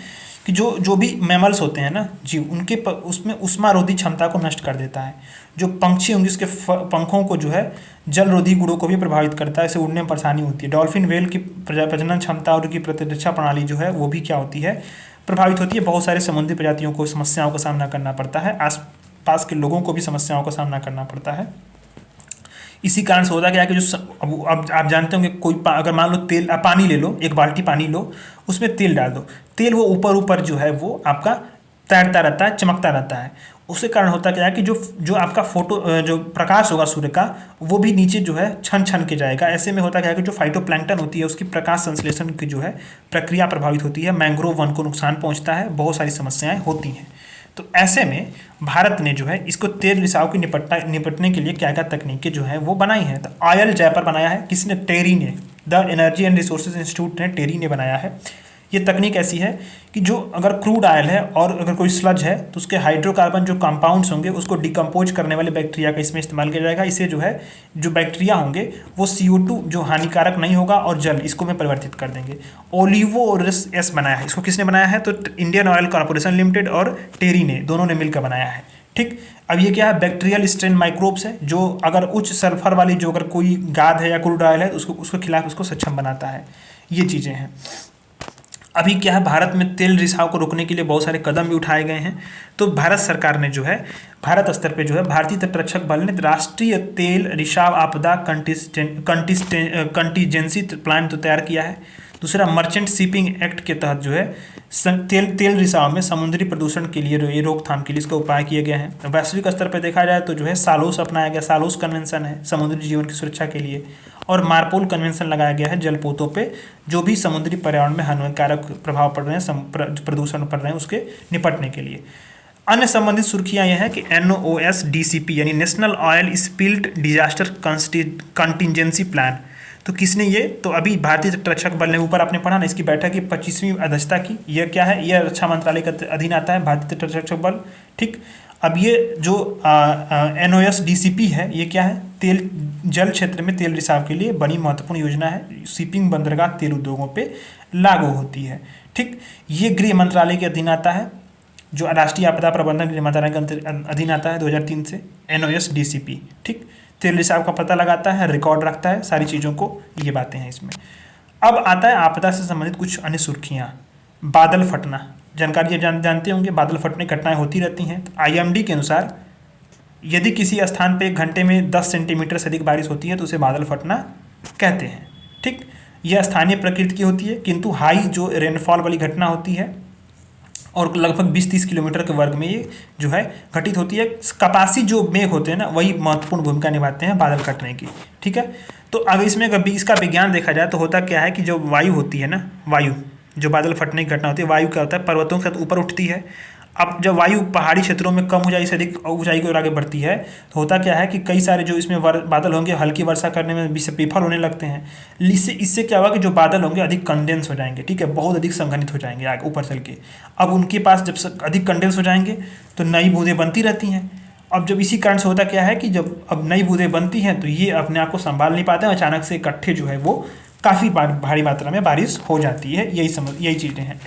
कि जो भी मैमल्स होते हैं ना जीव, उनके उसमें उष्मारोधी क्षमता को नष्ट कर देता है। जो पंछी होंगे उसके पंखों को जो है जलरोधी गुणों को भी प्रभावित करता है, इससे उड़ने में परेशानी होती है। डॉल्फिन वेल की प्रजनन क्षमता और उनकी प्रतिरक्षा प्रणाली जो है वो भी क्या होती है, प्रभावित होती है। बहुत सारे समुद्री प्रजातियों को समस्याओं का सामना करना पड़ता है, आस पास के लोगों को भी समस्याओं का सामना करना पड़ता है। इसी कारण से होता क्या है कि जो अब आप जानते होंगे कोई अगर मान लो तेल, पानी ले लो, एक बाल्टी पानी लो, उसमें तेल डाल दो, तेल वो ऊपर जो है वो आपका तैरता रहता है, चमकता रहता है। उसके कारण होता क्या है कि जो आपका जो प्रकाश होगा सूर्य का वो भी नीचे जो है छन के जाएगा। ऐसे में होता क्या है कि जो फाइटोप्लैंक्टन होती है उसकी प्रकाश संश्लेषण की जो है प्रक्रिया प्रभावित होती है, मैंग्रोव वन को नुकसान पहुँचता है, बहुत सारी समस्याएँ होती हैं। तो ऐसे में भारत ने जो है इसको तेल रिसाव की निपटने के लिए क्या क्या तकनीकें जो है वो बनाई हैं। तो ऑयल जैपर बनाया है, किसने, टेरी ने, the energy and resources institute ने, टेरी ने बनाया है। ये तकनीक ऐसी है कि जो अगर क्रूड ऑयल है और अगर कोई स्लज है तो उसके हाइड्रोकार्बन जो कंपाउंड्स होंगे उसको डिकम्पोज करने वाले बैक्टीरिया का इसमें इस्तेमाल किया जाएगा। इसे जो है जो बैक्टीरिया होंगे वो CO2 जो हानिकारक नहीं होगा और जल इसको में परिवर्तित कर देंगे। ओलिवोरस एस बनाया है, इसको किसने बनाया है, तो इंडियन ऑयल कॉर्पोरेशन लिमिटेड और टेरी ने, दोनों ने मिलकर बनाया है। ठीक, अब ये क्या है, बैक्टीरियल स्ट्रेन माइक्रोब्स है जो अगर उच्च सल्फर वाली जो अगर कोई गाद है या क्रूड ऑयल है तो उसको खिलाफ उसको सक्षम बनाता है। ये चीज़ें हैं। अभी क्या है, भारत में तेल रिसाव को रोकने के लिए बहुत सारे कदम भी उठाए गए हैं। तो भारत सरकार ने जो है भारत स्तर पे जो है भारतीय तटरक्षक बल ने राष्ट्रीय तेल रिसाव आपदा कंटीजेंसी प्लान तो तैयार किया है। दूसरा, मर्चेंट शिपिंग एक्ट के तहत जो है तेल रिसाव में समुद्री प्रदूषण के लिए ये रोकथाम के लिए इसका उपाय किए गए हैं। वैश्विक स्तर पर देखा जाए तो जो है सालोस अपनाया गया, सालोस कन्वेंशन है समुद्री जीवन की सुरक्षा के लिए, और मार्पोल कन्वेंशन लगाया गया है जलपोतों पे जो भी समुद्री पर्यावरण में हानिकारक प्रभाव पड़ रहे हैं, प्रदूषण पड़ रहे हैं, उसके निपटने के लिए। अन्य संबंधित सुर्खियां यह है कि NOSDCP यानी national oil spilled disaster contingency plan, तो किसने ये, तो अभी भारतीय तटरक्षक बल ने, ऊपर आपने पढ़ा ना, इसकी बैठक की 25वीं अध्यक्षता की। यह क्या है, यह रक्षा मंत्रालय के अधीन आता है भारतीय तटरक्षक बल। ठीक, अब ये जो NOSDCP है ये क्या है, जल क्षेत्र में तेल रिसाव के लिए बड़ी महत्वपूर्ण योजना है। शिपिंग, बंदरगाह, तेल उद्योगों पे लागू होती है। ठीक, ये गृह मंत्रालय के अधीन आता है, जो राष्ट्रीय आपदा प्रबंधन गृह मंत्रालय के अधीन आता है 2003 से, NOSDCP। ठीक, तेल रिसाव का पता लगाता है, रिकॉर्ड रखता है, सारी चीज़ों को, ये बातें हैं इसमें। अब आता है आपदा से संबंधित कुछ अन्य सुर्खियाँ। बादल फटना, जानकारी जानते होंगे, बादल फटने घटनाएं होती रहती हैं। तो IMD के अनुसार यदि किसी स्थान पे 1 घंटे में 10 सेंटीमीटर से अधिक बारिश होती है तो उसे बादल फटना कहते हैं। ठीक, यह स्थानीय प्रकृति की होती है, किंतु हाई जो रेनफॉल वाली घटना होती है और लगभग 20-30 किलोमीटर के वर्ग में ये जो है घटित होती है। कपासी जो मेघ होते हैं ना, वही महत्वपूर्ण भूमिका निभाते हैं बादल कटने की। ठीक है, तो अब इसमें अगर इसका विज्ञान देखा जाए तो होता क्या है कि जो वायु होती है ना, वायु जो बादल फटने की घटना होती है, वायु क्या होता है, पर्वतों के साथ ऊपर उठती है। अब जब वायु पहाड़ी क्षेत्रों में कम ऊंचाई से अधिक ऊंचाई की ओर आगे बढ़ती है तो होता क्या है कि कई सारे जो इसमें बादल होंगे हल्की वर्षा करने में विफल होने लगते हैं। इससे क्या होगा कि जो बादल होंगे अधिक कंडेंस हो जाएंगे। ठीक है, बहुत अधिक संघनित हो जाएंगे आगे ऊपर चल के। अब उनके पास जब अधिक कंडेंस हो जाएंगे तो नई बूंदें बनती रहती हैं। अब जब इसी कारण से होता क्या है कि जब अब नई बूंदें बनती हैं तो ये अपने आप को संभाल नहीं पाते हैं, अचानक से इकट्ठे जो है वो काफ़ी भारी मात्रा में बारिश हो जाती है। यही चीज़ें हैं।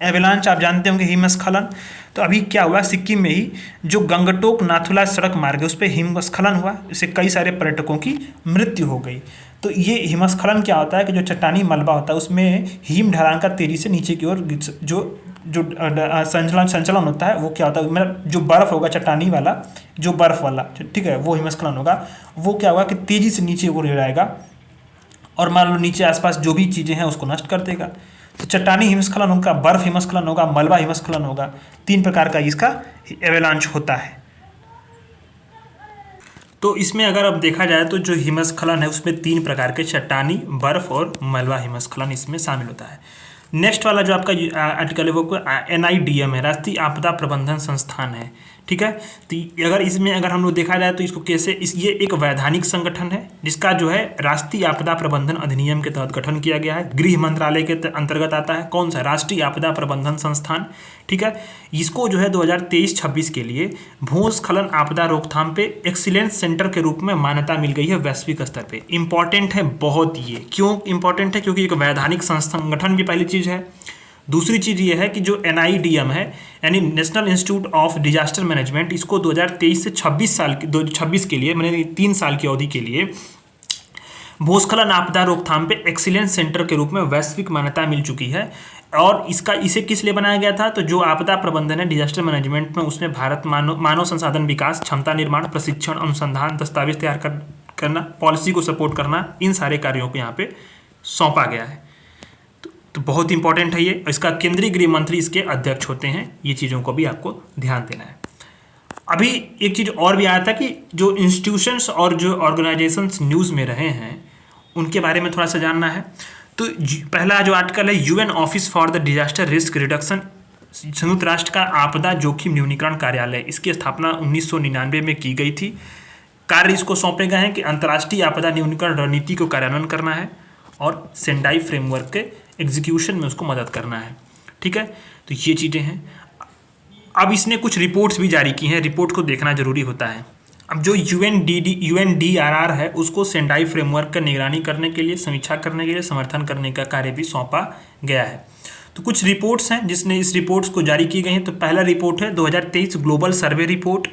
एवेलांच आप जानते होंगे, हिमस्खलन। तो अभी क्या हुआ, सिक्किम में ही जो गंगटोक नाथुला सड़क मार्ग है उस पर हिमस्खलन हुआ, इससे कई सारे पर्यटकों की मृत्यु हो गई। तो ये हिमस्खलन क्या होता है कि जो चट्टानी मलबा होता है उसमें हिम ढलान का तेजी से नीचे की ओर जो संचलन होता है वो क्या होता है, मतलब जो बर्फ़ होगा चट्टानी वाला, जो बर्फ़ वाला, ठीक है, वो हिमस्खलन होगा। वो क्या होगा कि तेज़ी से नीचे ओर जाएगा और मान लो नीचे आसपास जो भी चीज़ें हैं उसको नष्ट कर देगा। तो चट्टानी हिमस्खलन होगा, बर्फ हिमस्खलन होगा, मलबा हिमस्खलन होगा। 3 प्रकार का इसका एवेलांच होता है। तो इसमें अगर अब देखा जाए तो जो हिमस्खलन है उसमें 3 प्रकार के चट्टानी, बर्फ और मलबा हिमस्खलन इसमें शामिल होता है। नेक्स्ट वाला जो आपका आर्टिकल है वो NIDM है, राष्ट्रीय आपदा प्रबंधन संस्थान है। ठीक है, तो अगर इसमें अगर हम लोग देखा जाए तो इसको कैसे ये एक वैधानिक संगठन है जिसका जो है राष्ट्रीय आपदा प्रबंधन अधिनियम के तहत गठन किया गया है। गृह मंत्रालय के अंतर्गत आता है। कौन सा? राष्ट्रीय आपदा प्रबंधन संस्थान। ठीक है, इसको जो है 2023-26 के लिए भूस्खलन आपदा रोकथाम पे एक्सीलेंस सेंटर के रूप में मान्यता मिल गई है वैश्विक स्तर पे। इंपॉर्टेंट है बहुत ये। क्यों इंपॉर्टेंट है? क्योंकि एक वैधानिक संगठन भी पहली चीज़ है। दूसरी चीज़ ये है कि जो NIDM है यानी national institute of disaster management, इसको 2023 से 26 के लिए, मैंने 3 साल की अवधि के लिए भूस्खलन आपदा रोकथाम पे एक्सीलेंस सेंटर के रूप में वैश्विक मान्यता मिल चुकी है। और इसे किस लिए बनाया गया था? तो जो आपदा प्रबंधन है डिजास्टर मैनेजमेंट में, उसमें भारत मानव संसाधन विकास, क्षमता निर्माण, प्रशिक्षण, अनुसंधान, दस्तावेज तैयार करना, पॉलिसी को सपोर्ट करना, इन सारे कार्यों को यहाँ पे सौंपा गया है। तो बहुत इंपॉर्टेंट है ये। इसका केंद्रीय गृह मंत्री इसके अध्यक्ष होते हैं। ये चीज़ों को भी आपको ध्यान देना है। अभी एक चीज़ और भी आया था कि जो इंस्टीट्यूशंस और जो ऑर्गेनाइजेशंस न्यूज़ में रहे हैं उनके बारे में थोड़ा सा जानना है। तो पहला जो आर्टिकल है UN office for the disaster risk reduction, संयुक्त राष्ट्र का आपदा जोखिम न्यूनीकरण कार्यालय, इसकी स्थापना 1999 में की गई थी। कार्य इसको सौंपे गए हैं कि अंतर्राष्ट्रीय आपदा न्यूनीकरण रणनीति को कार्यान्वयन करना है और सेंडाई फ्रेमवर्क के एग्जीक्यूशन में उसको मदद करना है। ठीक है, तो ये चीज़ें हैं। अब इसने कुछ रिपोर्ट्स भी जारी की हैं, रिपोर्ट को देखना जरूरी होता है। अब जो UNDRR है उसको सेंडाई फ्रेमवर्क का निगरानी करने के लिए, समीक्षा करने के लिए, समर्थन करने का कार्य भी सौंपा गया है। तो कुछ रिपोर्ट्स हैं जिसने इस रिपोर्ट्स को जारी की गई हैं। तो पहला रिपोर्ट है 2023 global survey report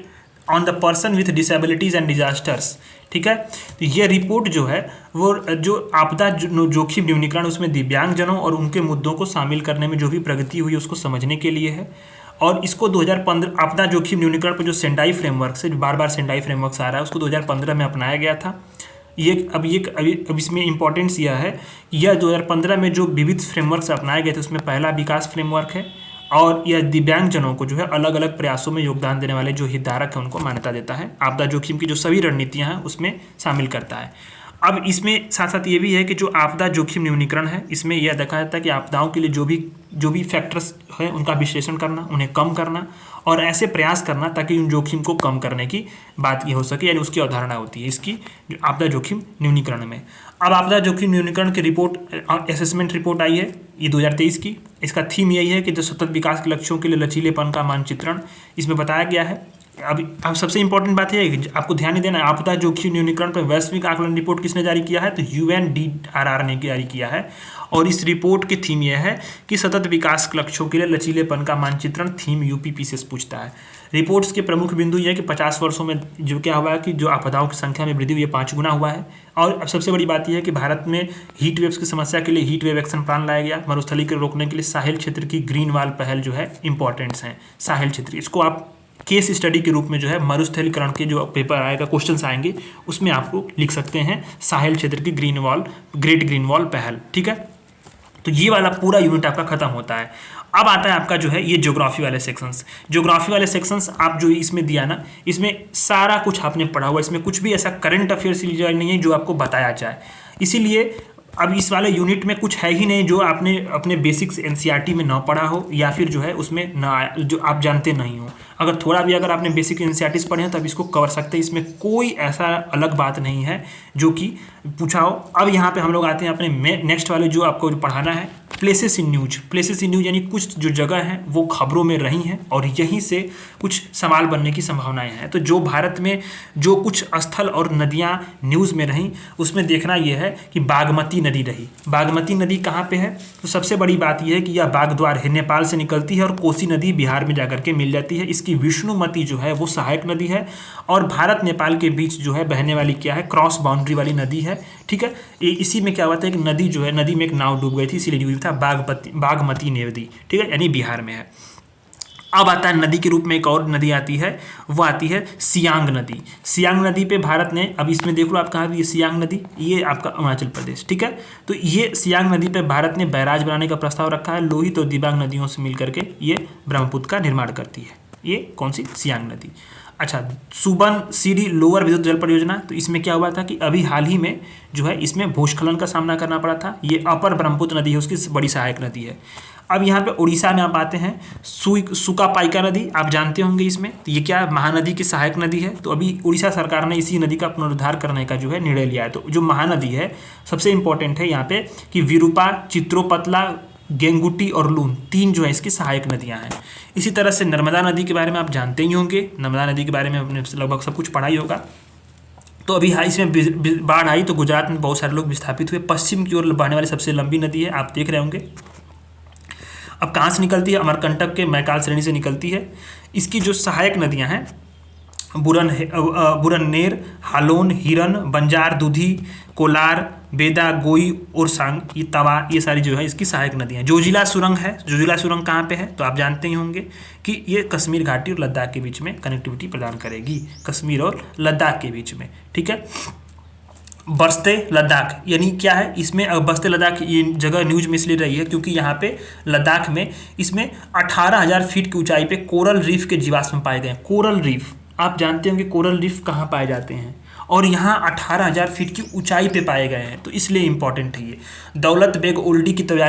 on the person with disabilities and disasters. ठीक है, तो ये रिपोर्ट जो है वो जो आपदा जोखिम न्यूनीकरण, उसमें दिव्यांगजनों और उनके मुद्दों को शामिल करने में जो भी प्रगति हुई उसको समझने के लिए है। और इसको 2015 आपदा जोखिम न्यूनीकरण पर जो सेंडाई फ्रेमवर्क से बार बार सेंडाई फ्रेमवर्क से आ रहा है उसको 2015 में अपनाया गया था। अब इसमें इम्पोर्टेंस यह है, यह 2015 में जो विविध फ्रेमवर्क से अपनाए गए थे उसमें पहला विकास फ्रेमवर्क है और यह दिव्यांगजनों को जो है अलग अलग प्रयासों में योगदान देने वाले जो हितधारक हैं उनको मान्यता देता है। आपदा जोखिम की जो सभी रणनीतियाँ हैं उसमें शामिल करता है। अब इसमें साथ साथ ये भी है कि जो आपदा जोखिम न्यूनीकरण है इसमें यह देखा जाता है कि आपदाओं के लिए जो भी फैक्टर्स हैं उनका विश्लेषण करना, उन्हें कम करना और ऐसे प्रयास करना ताकि उन जोखिम को कम करने की बात ये हो सके, यानी उसकी अवधारणा होती है इसकी आपदा जोखिम न्यूनीकरण में। अब आपदा जोखिम न्यूनीकरण की रिपोर्ट, असेसमेंट रिपोर्ट आई है ये 2023 की। इसका थीम यही है कि जो सतत विकास के लक्ष्यों के लिए लचीलेपन का मानचित्रण इसमें बताया गया है। अब सबसे इंपॉर्टेंट बात यह है कि आपको ध्यान नहीं देना है, आपदा जोखिम न्यूनीकरण पर वैश्विक आकलन रिपोर्ट किसने जारी किया है? तो UNDRR ने जारी किया है। और इस रिपोर्ट की थीम यह है कि सतत विकास लक्ष्यों के लिए लचीलेपन का मानचित्रण, थीम UPP से पूछता है। रिपोर्ट्स के प्रमुख बिंदु यह है कि 50 वर्षों में जो क्या हुआ है कि जो आपदाओं की संख्या में वृद्धि हुई है 5 गुना हुआ है। और अब सबसे बड़ी बात यह है कि भारत में हीट वेव्स की समस्या के लिए हीट वेव एक्शन प्लान लाया गया। मरुस्थलीकरण रोकने के लिए साहिल क्षेत्र की ग्रीन वॉल पहल जो है इंपॉर्टेंट्स हैं। साहिल क्षेत्र, इसको आप केस स्टडी के रूप में जो है मरुस्थलीकरण के जो पेपर आएगा, क्वेश्चंस आएंगे, उसमें आपको लिख सकते हैं साहिल क्षेत्र की ग्रेट ग्रीन वॉल पहल। ठीक है, तो ये वाला पूरा यूनिट आपका खत्म होता है। अब आता है आपका जो है ये ज्योग्राफी वाले सेक्शंस। ज्योग्राफी वाले सेक्शंस आप जो इसमें दिया ना, इसमें सारा कुछ आपने पढ़ा हुआ, इसमें कुछ भी ऐसा करंट अफेयर्स नहीं है जो आपको बताया जाए। इसीलिए अब इस वाले यूनिट में कुछ है ही नहीं जो आपने अपने बेसिक्स एनसीईआरटी में ना पढ़ा हो, या फिर जो है उसमें ना जो आप जानते नहीं हो। अगर थोड़ा भी अगर आपने बेसिक एनसीईआरटीज पढ़े हैं तो आप इसको कवर सकते हैं, इसमें कोई ऐसा अलग बात नहीं है जो कि पूछा हो। अब यहाँ पे हम लोग आते हैं अपने नेक्स्ट वाले जो आपको पढ़ाना है, places in news. Places in news यानी कुछ जो जगह हैं वो खबरों में रही हैं और यहीं से कुछ सवाल बनने की संभावनाएं हैं। तो जो भारत में जो कुछ स्थल और नदियाँ न्यूज़ में रहीं उसमें देखना यह है कि बागमती नदी रही। बागमती नदी कहाँ पे है? तो सबसे बड़ी बात यह है कि यह बागद्वार है, नेपाल से निकलती है और कोसी नदी बिहार में जाकर के मिल जाती है। इसकी विष्णुमती जो है वो सहायक नदी है और भारत नेपाल के बीच जो है बहने वाली क्या है, क्रॉस बाउंड्री वाली नदी है। ठीक है, इसी में क्या हुआ था कि नदी जो है, नदी में एक नाव डूब गई थी, इसीलिए न्यूज था बागमती नदी। ठीक है, यानी बिहार में है। अब आता है नदी के रूप में एक और नदी आती है, वो आती है सियांग नदी। सियांग नदी पे भारत ने, अब इसमें देख लो आप कहाँ, ये सियांग नदी, ये आपका अरुणाचल प्रदेश। ठीक है, तो ये सियांग नदी पे भारत ने बैराज बनाने का प्रस्ताव रखा है। लोहित और दिबांग नदियों से मिलकर के ये ब्रह्मपुत्र का निर्माण करती है। ये कौन सी? सियांग नदी। अच्छा, सुबनसिरी लोअर विद्युत जल परियोजना, तो इसमें क्या हुआ था कि अभी हाल ही में जो है इसमें भूस्खलन का सामना करना पड़ा था। ये अपर ब्रह्मपुत्र नदी है, उसकी बड़ी सहायक नदी है। अब यहाँ पे उड़ीसा में आप आते हैं, सुकापाइका नदी, आप जानते होंगे इसमें, तो ये क्या, महानदी की सहायक नदी है। तो अभी उड़ीसा सरकार ने इसी नदी का पुनरुद्धार करने का जो है निर्णय लिया है। तो जो महानदी है सबसे इंपॉर्टेंट है यहाँ पे कि विरूपा, चित्रोपतला, गेंगुटी और लून, तीन जो है इसकी सहायक नदियां हैं। इसी तरह से नर्मदा नदी के बारे में आप जानते ही होंगे, नर्मदा नदी के बारे में आपने लगभग सब कुछ पढ़ा ही होगा। तो अभी इसमें बाढ़ आई तो गुजरात में बहुत सारे लोग विस्थापित हुए। पश्चिम की ओर बहने वाली सबसे लंबी नदी है, आप देख रहे होंगे। अब कहाँ से निकलती है? अमरकंटक के मैकाल श्रेणी से निकलती है। इसकी जो सहायक नदियाँ हैं, बुरननेर, हालोन, हिरन, बंजार, दूधी, कोलार, बेदा, गोई और सांग, ये तवा, ये सारी जो है इसकी सहायक नदियाँ हैं। जोजिला सुरंग है। जोजिला सुरंग कहाँ पे है? तो आप जानते ही होंगे कि ये कश्मीर घाटी और लद्दाख के बीच में कनेक्टिविटी प्रदान करेगी, कश्मीर और लद्दाख के बीच में। ठीक है, बस्ते लद्दाख यानी क्या है, इसमें बस्ते लद्दाख ये जगह न्यूज में इसलिए रही है क्योंकि यहाँ पे लद्दाख में इसमें 18,000 फीट की ऊंचाई पे कोरल रीफ के जीवाश्म पाए गए हैं। कोरल रीफ, आप जानते होंगे कोरल रीफ कहाँ पाए जाते हैं, और यहाँ 18,000 फीट की ऊंचाई पे पाए गए हैं, तो इसलिए इंपॉर्टेंट है ये। दौलत बेग ओल्डी की तरफ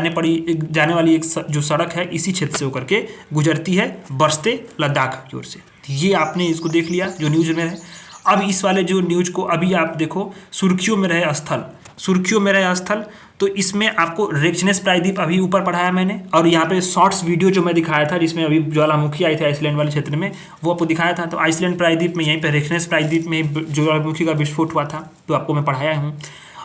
जाने वाली एक जो सड़क है इसी क्षेत्र से होकर के गुजरती है, बस्ते लद्दाख की ओर से। ये आपने इसको देख लिया जो न्यूज में है। अब इस वाले जो न्यूज को अभी आप देखो, सुर्खियों में रहे स्थल, सुर्खियों में रहे स्थल, तो इसमें आपको रेक्सनेस प्रायद्वीप अभी ऊपर पढ़ाया मैंने, और यहाँ पे शॉर्ट्स वीडियो जो मैं दिखाया था जिसमें अभी ज्वालामुखी आई थी आइसलैंड वाले क्षेत्र में, वो आपको दिखाया था। तो आइसलैंड प्रायद्वीप में, यहीं पे रेक्सनेस प्रायद्वीप में ज्वालामुखी का विस्फोट हुआ था, तो आपको मैं पढ़ाया हूँ।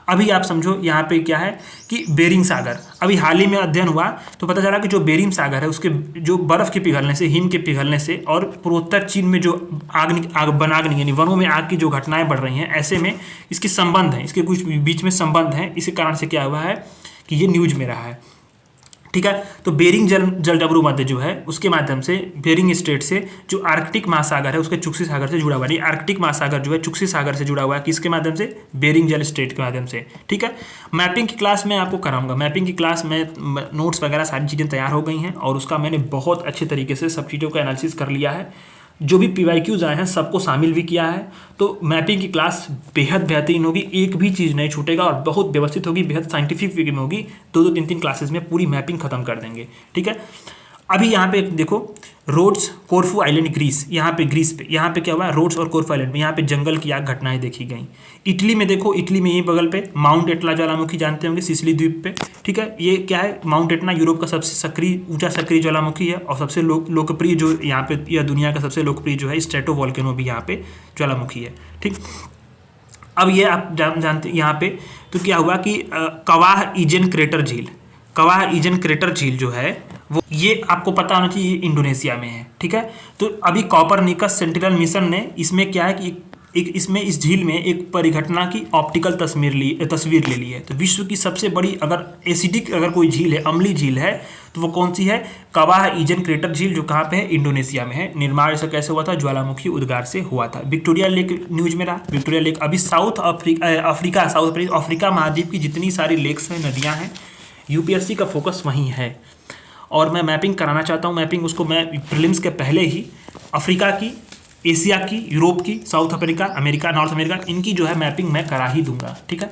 अभी आप समझो यहाँ पे क्या है कि बेरिंग सागर, अभी हाल ही में अध्ययन हुआ तो पता चला कि जो बेरिंग सागर है उसके जो बर्फ़ के पिघलने से, हिम के पिघलने से, और पूर्वोत्तर चीन में जो वनाग्नि यानी वनों में आग की जो घटनाएं बढ़ रही हैं, ऐसे में इसके संबंध हैं, इसके कुछ बीच में संबंध हैं। इसी कारण से क्या हुआ है कि ये न्यूज में रहा है। ठीक है, तो बेरिंग जलडमरू मध्य जो है उसके माध्यम से, बेरिंग स्ट्रेट से जो आर्कटिक महासागर है उसके चुक्सी सागर से जुड़ा हुआ है। आर्कटिक महासागर जो है चुक्सी सागर से जुड़ा हुआ है, किसके माध्यम से? बेरिंग जल स्ट्रेट के माध्यम से। ठीक है, मैपिंग की क्लास मैं आपको कराऊंगा, मैपिंग की क्लास में नोट्स वगैरह सारी चीज़ें तैयार हो गई हैं और उसका मैंने बहुत अच्छे तरीके से सब चीज़ों का एनालिसिस कर लिया है। जो भी PYQs आए हैं सबको शामिल भी किया है। तो मैपिंग की क्लास बेहद बेहतरीन होगी, एक भी चीज़ नहीं छूटेगा और बहुत व्यवस्थित होगी, बेहद साइंटिफिक वे में होगी। 2-2, 3-3 क्लासेस में पूरी मैपिंग खत्म कर देंगे। ठीक है, अभी यहाँ पे देखो, रोड्स, कोरफू आइलैंड, ग्रीस, यहाँ पे क्या हुआ, रोड्स और कोरफू आइलैंड में यहाँ पे जंगल की आग घटनाएं देखी गई। इटली में देखो, इटली में यही बगल पे माउंट एटला ज्वालामुखी जानते होंगे, सिसिली द्वीप पे। ठीक है, ये क्या है, माउंट एटना यूरोप का सबसे ऊंचा सक्रिय ज्वालामुखी है और सबसे लोकप्रिय जो यहाँ पे, या दुनिया का सबसे लोकप्रिय जो है स्ट्रेटोवोल्केनो भी यहाँ पे ज्वालामुखी है। ठीक, अब ये आप जानते यहाँ पे तो क्या हुआ कि कवाह इजन क्रेटर झील, कवाह इजन क्रेटर झील जो है वो, ये आपको पता होना चाहिए, इंडोनेशिया में है। ठीक है, तो अभी कॉपरनिकस सेंटिनल मिशन ने इसमें क्या है कि इस झील में एक परिघटना की ऑप्टिकल तस्वीर ले ली है। तो विश्व की सबसे बड़ी अगर एसिडिक अगर कोई झील है, अम्लीय झील है, तो वो कौन सी है? कवाह इजन क्रेटर झील, जो कहाँ पे है? इंडोनेशिया में है। निर्माण ऐसा कैसे हुआ था? ज्वालामुखी उद्गार से हुआ था। विक्टोरिया लेक न्यूज में रहा, विक्टोरिया लेक अभी साउथ अफ्रीका महाद्वीप की जितनी सारी लेक्स हैं, नदियाँ हैं, UPSC का फोकस वहीं है। और मैं मैपिंग कराना चाहता हूँ। मैपिंग उसको मैं प्रीलिम्स के पहले ही अफ्रीका की, एशिया की, यूरोप की, south Africa, America, north America, इनकी जो है मैपिंग मैं करा ही दूंगा, ठीक है।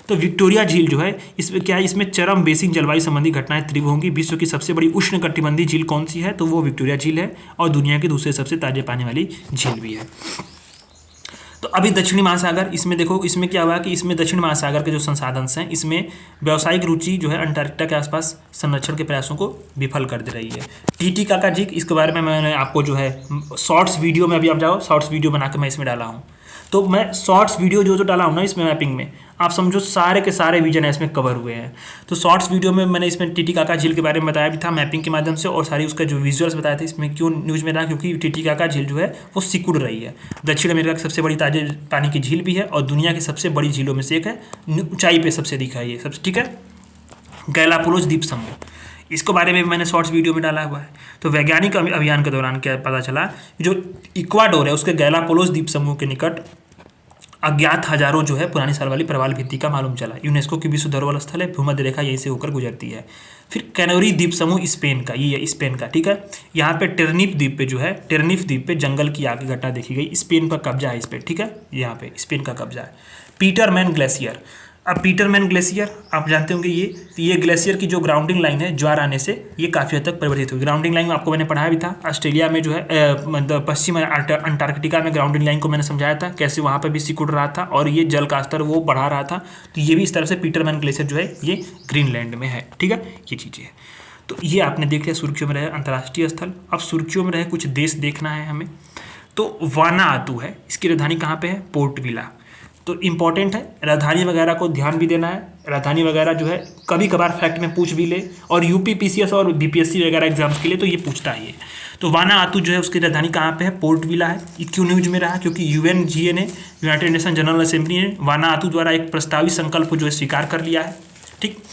तो विक्टोरिया झील जो है इसमें क्या है, इसमें चरम बेसिन जलवायु संबंधी घटनाएं तीव्र होंगी। विश्व की सबसे बड़ी उष्णकटिबंधीय झील कौन सी है, तो वो विक्टोरिया झील है और दुनिया की दूसरे सबसे ताजे पानी वाली झील भी है। तो अभी दक्षिणी महासागर, इसमें देखो इसमें क्या हुआ कि इसमें दक्षिण महासागर के जो संसाधन हैं इसमें व्यावसायिक रुचि जो है अंटार्कटिका के आसपास संरक्षण के प्रयासों को विफल कर दे रही है। टीटीका का झील, इसके बारे में मैंने आपको जो है शॉर्ट्स वीडियो में, अभी आप जाओ शॉर्ट्स वीडियो बना के मैं इसमें डाला हूँ। तो मैं शॉर्ट्स वीडियो जो डाला हूँ ना इसमें मैपिंग में, आप समझो सारे के सारे विजन इसमें कवर हुए हैं। तो शॉर्ट्स वीडियो में मैंने इसमें टीटीकाका झील के बारे में बताया भी था मैपिंग के माध्यम से, और सारी उसका जो विजुअल्स बताए थे। इसमें क्यों न्यूज़ में रहा, क्योंकि टीटीकाका झील जो है वो सिकुड़ रही है। दक्षिण अमेरिका की सबसे बड़ी ताजे पानी की झील भी है और दुनिया की सबसे बड़ी झीलों में से एक है, ऊंचाई पे सबसे दिखा है ये सबसे, ठीक है। गैलापागोस द्वीप समूह, इसके बारे में मैंने शॉर्ट्स वीडियो में डाला हुआ है। तो वैज्ञानिक अभियान के दौरान क्या पता चला, जो इक्वाडोर है उसके गैलापागोस द्वीप समूह के निकट अज्ञात हजारों जो है पुरानी साल वाली प्रवाल भित्ति का मालूम चला। यूनेस्को की विश्व धरोहर स्थल है, भूमध्य रेखा यहीं से होकर गुजरती है। फिर कैनरी द्वीप समूह स्पेन का, ये है स्पेन का, ठीक है। यहाँ पे टेरनीफ द्वीप पे जो है, टेरनीफ द्वीप पे जंगल की आग की घटना देखी गई। स्पेन पर कब्जा है इस पर, ठीक है, यहाँ पे स्पेन का कब्जा है। पीटरमैन ग्लेशियर, अब पीटरमैन ग्लेशियर आप जानते होंगे, ये ग्लेशियर की जो ग्राउंडिंग लाइन है ज्वार आने से ये काफ़ी हद तक परिवर्तित हुई। ग्राउंडिंग लाइन आपको मैंने पढ़ाया भी था, ऑस्ट्रेलिया में जो है मतलब पश्चिम अंटार्कटिका में ग्राउंडिंग लाइन को मैंने समझाया था कैसे वहाँ पर भी सिकुड़ रहा था और ये जल का स्तर वो बढ़ा रहा था। तो ये भी इस तरह से पीटरमैन ग्लेशियर जो है ये ग्रीनलैंड में है, ठीक है, ये चीज़ें हैं। तो ये आपने देख लिया सुर्खियों में रहे अंतर्राष्ट्रीय स्थल। अब सुर्खियों में रहे कुछ देश देखना है हमें। तो वानाआतू है, इसकी राजधानी कहाँ पे है, पोर्ट विला। तो इम्पॉर्टेंट है, राजधानी वगैरह को ध्यान भी देना है। राजधानी वगैरह जो है कभी कभार फैक्ट में पूछ भी ले, और यूपी पीसीएस और बीपीएससी वगैरह एग्जाम्स के लिए तो ये पूछता है ये। तो वानाआतू जो है उसकी राजधानी कहाँ पे है, पोर्ट विला है। ये क्यों न्यूज में रहा, क्योंकि यूएनजीए ने, यूनाइटेड नेशन जनरल असेंबली ने वानाआतू द्वारा एक प्रस्तावित संकल्प को जो है स्वीकार कर लिया है, ठीक।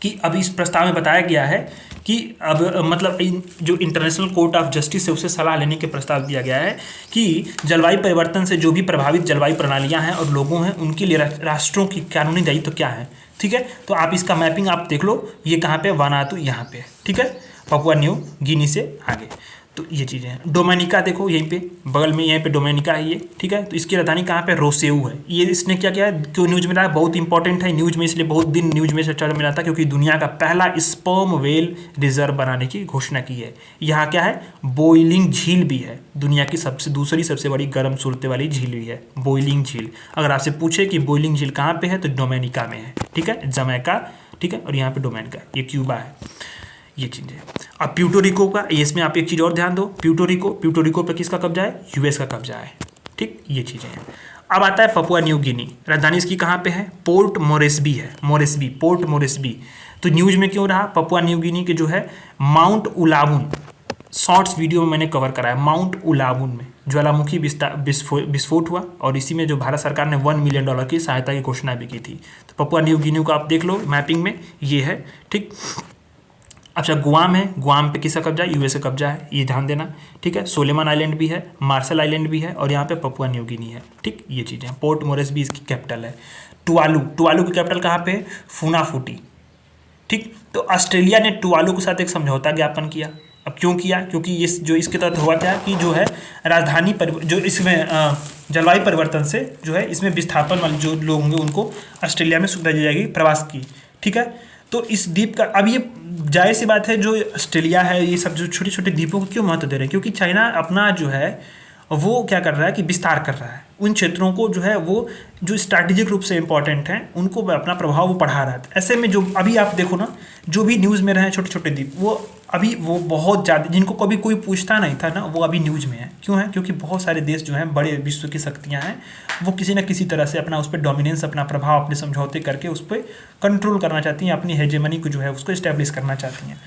कि अब इस प्रस्ताव में बताया गया है कि अब मतलब जो इंटरनेशनल कोर्ट ऑफ जस्टिस है उससे सलाह लेने के प्रस्ताव दिया गया है कि जलवायु परिवर्तन से जो भी प्रभावित जलवायु प्रणालियां हैं और लोगों हैं उनके लिए राष्ट्रों की कानूनी दायित्व क्या है, ठीक है। तो आप इसका मैपिंग आप देख लो, ये कहाँ पे, वानातू यहाँ पे, ठीक है, पपुआ न्यू गिनी से आगे। तो ये चीज़ें हैं। डोमिनिका देखो यहीं पे बगल में, यहीं पे डोमिनिका है ये, ठीक है। तो इसकी राजधानी कहाँ पे, रोसेऊ है। ये इसने क्या किया है, क्यों न्यूज में रहा है, बहुत इंपॉर्टेंट है न्यूज में, इसलिए बहुत दिन न्यूज में चर्चा में रहा था, क्योंकि दुनिया का पहला स्पर्म वेल रिजर्व बनाने की घोषणा की है। यहाँ क्या है, बोइलिंग झील भी है, दुनिया की दूसरी सबसे बड़ी गर्म सूरते वाली झील भी है बोइलिंग झील। अगर आपसे पूछे कि बोइलिंग झील कहाँ पे है तो डोमिनिका में है, ठीक है, जमैका, ठीक है, और यहाँ पे डोमिनिका, ये क्यूबा है, ये चीज़ें। अब प्यूर्टोरिको का, इसमें आप एक चीज़ और ध्यान दो, प्यूर्टोरिको पे किसका कब्जा है, यूएस का कब्जा है, ठीक, ये चीज़ें हैं। अब आता है पपुआ न्यू गिनी, राजधानी इसकी कहाँ पे है, पोर्ट मोरेस्बी है, पोर्ट मोरेस्बी। तो न्यूज में क्यों रहा, पपुआ न्यू गिनी के जो है माउंट उलावुन, शॉर्ट्स वीडियो में मैंने कवर करा है, माउंट उलावुन में ज्वालामुखी विस्फोट हुआ और इसी में जो भारत सरकार ने $1 मिलियन की सहायता की घोषणा भी की थी। तो पपुआ न्यू गिनी को आप देख लो मैपिंग में, ये है, ठीक। अच्छा, गुआम है, गुआम पे किसका कब्जा है, यूएस का कब्जा है, ये ध्यान देना, ठीक है। सोलेमन आइलैंड भी है, मार्शल आइलैंड भी है, और यहाँ पे पपुआ न्यू गिनी है, ठीक, ये चीज़ें। पोर्ट मोरेस्बी इसकी कैपिटल है। टुवालू की कैपिटल कहाँ पे, फुनाफुटी, ठीक। तो ऑस्ट्रेलिया ने टुवालू के साथ एक समझौता ज्ञापन किया। अब क्यों किया, क्योंकि ये जो इसके तहत हुआ क्या कि जो है राजधानी जो इसमें जलवायु परिवर्तन से जो है इसमें विस्थापन वाले जो लोग होंगे उनको ऑस्ट्रेलिया में सुविधा दी जाएगी प्रवास की, ठीक है। तो इस द्वीप का, अब ये जाहिर सी बात है, जो ऑस्ट्रेलिया है ये सब जो छोटे छोटे द्वीपों को क्यों महत्व दे रहे हैं, क्योंकि चाइना अपना जो है वो क्या कर रहा है कि विस्तार कर रहा है, उन क्षेत्रों को जो है वो जो स्ट्रैटेजिक रूप से इंपॉर्टेंट हैं उनको अपना प्रभाव वो बढ़ा रहा है। ऐसे में जो अभी आप देखो ना, जो भी न्यूज़ में रहे छोटे छोटे द्वीप, वो अभी वो बहुत ज़्यादा, जिनको कभी कोई पूछता नहीं था ना, वो अभी न्यूज़ में है। क्यों है, क्योंकि बहुत सारे देश जो हैं, बड़े विश्व की शक्तियाँ हैं, वो किसी न किसी तरह से अपना उस पर डोमिनेंस, अपना प्रभाव, अपने समझौते करके उस पर कंट्रोल करना चाहती हैं, अपनी हेजेमनी को जो है उसको इस्टेब्लिश करना चाहती हैं,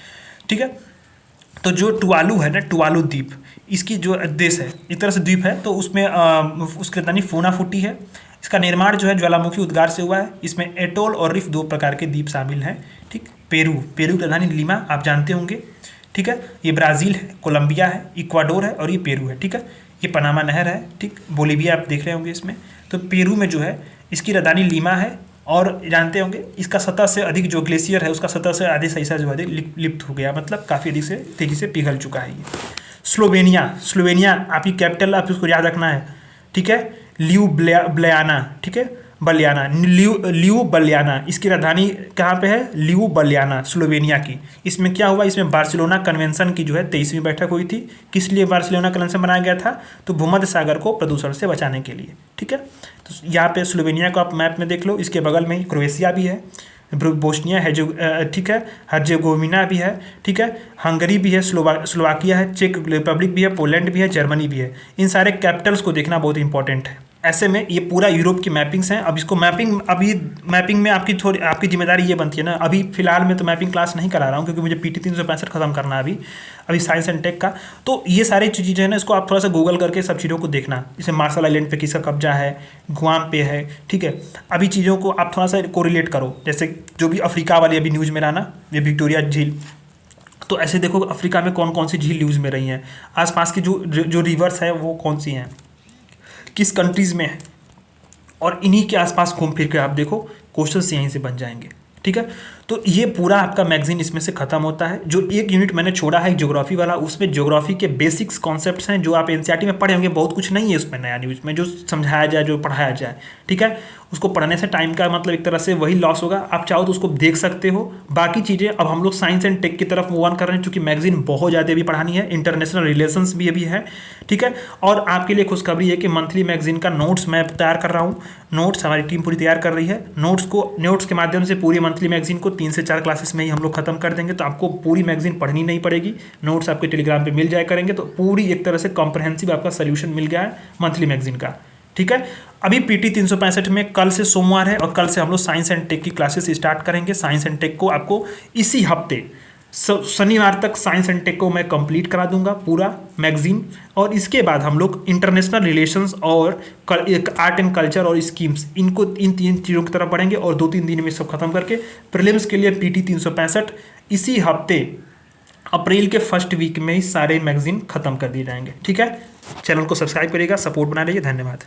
ठीक है। तो जो टुवालू है ना, टुवालू द्वीप, इसकी जो देश है, एक तरह से द्वीप है, तो उसमें उसकी राजधानी फुनाफुटी है। इसका निर्माण जो है ज्वालामुखी उद्गार से हुआ है। इसमें एटोल और रिफ 2 प्रकार के द्वीप शामिल हैं, ठीक। पेरू की राजधानी लीमा आप जानते होंगे, ठीक है। ये ब्राज़ील है, कोलंबिया है, इक्वाडोर है और ये पेरू है, ठीक है। ये पनामा नहर है, ठीक। बोलीविया आप देख रहे होंगे इसमें। तो पेरू में जो है इसकी राजधानी लीमा है और जानते होंगे इसका सतह से अधिक जो ग्लेशियर है उसका सतह से आधे से हिस्सा जो है लिप्त हो गया, मतलब काफ़ी अधिक से तेजी से पिघल चुका है ये। स्लोवेनिया आपकी कैपिटल आप उसको याद रखना है, ठीक है, ल्यूब्लियाना, ठीक है, बलियाना, ल्यूब्लियाना, इसकी राजधानी कहाँ पे है, ल्यूब्लियाना स्लोवेनिया की। इसमें क्या हुआ, इसमें बार्सिलोना कन्वेंशन की जो है 23वीं बैठक हुई थी। किस लिए बार्सिलोना कन्वेंशन बनाया गया था, तो भूमध्य सागर को प्रदूषण से बचाने के लिए, ठीक है। तो यहाँ पे स्लोवेनिया को आप मैप में देख लो, इसके बगल में ही क्रोएशिया भी है, बोस्निया है जो, ठीक है, हर्जेगोविना भी है, ठीक है, हंगरी भी है, स्लोवाकिया है, चेक रिपब्लिक भी है, पोलैंड भी है, जर्मनी भी है। इन सारे कैपिटल्स को देखना बहुत इंपॉर्टेंट है। ऐसे में ये पूरा यूरोप की मैपिंग्स हैं। अब इसको मैपिंग में आपकी जिम्मेदारी ये बनती है ना, अभी फिलहाल में तो मैपिंग क्लास नहीं करा रहा हूँ क्योंकि मुझे PT 365 खत्म करना है अभी साइंस एंड टेक का। तो ये सारी चीज़ें है ना, इसको आप थोड़ा सा गूगल करके सब चीज़ों को देखना। जैसे मार्शल आइलैंड पे किसका कब्जा है, गुआम पे है, ठीक है। अभी चीज़ों को आप थोड़ा सा कोरिलेट करो, जैसे जो भी अफ्रीका वाली अभी न्यूज़ में रहा ना, ये विक्टोरिया झील, तो ऐसे देखो अफ्रीका में कौन कौन सी झील न्यूज़ में रही हैं, आसपास की जो रिवर्स है वो कौन सी हैं, किस कंट्रीज़ में है, और इन्हीं के आसपास घूम फिर के आप देखो, क्वेश्चंस यहीं से बन जाएंगे, ठीक है। तो ये पूरा आपका मैगजीन इसमें से खत्म होता है। जो एक यूनिट मैंने छोड़ा है ज्योग्राफी वाला, उसमें ज्योग्राफी के बेसिक्स कॉन्सेप्ट्स हैं जो आप NCERT में पढ़े होंगे, बहुत कुछ नहीं है उसमें नया न्यूज़ में जो समझाया जाए, जो पढ़ाया जाए, ठीक है। उसको पढ़ने से टाइम का मतलब एक तरह से वही लॉस होगा। आप चाहो तो उसको देख सकते हो। बाकी चीज़ें अब हम लोग साइंस एंड टेक की तरफ मूव ऑन कर रहे हैं, क्योंकि मैगजीन बहुत ज़्यादा अभी पढ़ानी है, इंटरनेशनल रिलेशंस भी अभी है, ठीक है। और आपके लिए खुशखबरी है कि मंथली मैगजीन का नोट्स मैं तैयार कर रहा हूँ, नोट्स हमारी टीम पूरी तैयार कर रही है। नोट्स के माध्यम से पूरी मंथली मैगजीन को 3 से 4 क्लासेस में ही हम लोग खत्म कर देंगे, तो आपको पूरी मैगजीन पढ़नी नहीं पड़ेगी। नोट्स आपके टेलीग्राम पे मिल जाया करेंगे, तो पूरी एक तरह से कॉम्प्रहेंसिव आपका सोल्यूशन मिल गया है मंथली मैगजीन का, ठीक है। अभी PT 365 में कल से सोमवार है और कल से हम लोग साइंस एंड टेक की क्लासेस स्टार्ट करेंगे। साइंस एंड टेक को आपको इसी हफ्ते शनिवार तक साइंस एंड टेक को मैं कंप्लीट करा दूंगा पूरा मैगजीन, और इसके बाद हम लोग इंटरनेशनल रिलेशंस और आर्ट एंड कल्चर और स्कीम्स, इन 3 चीज़ों की तरफ बढ़ेंगे और 2-3 दिन में सब खत्म करके प्रीलिम्स के लिए PT 365 इसी हफ्ते अप्रैल के फर्स्ट वीक में ही सारे मैगजीन खत्म कर दिए जाएंगे, ठीक है। चैनल को सब्सक्राइब करिएगा, सपोर्ट बना रहिए, धन्यवाद।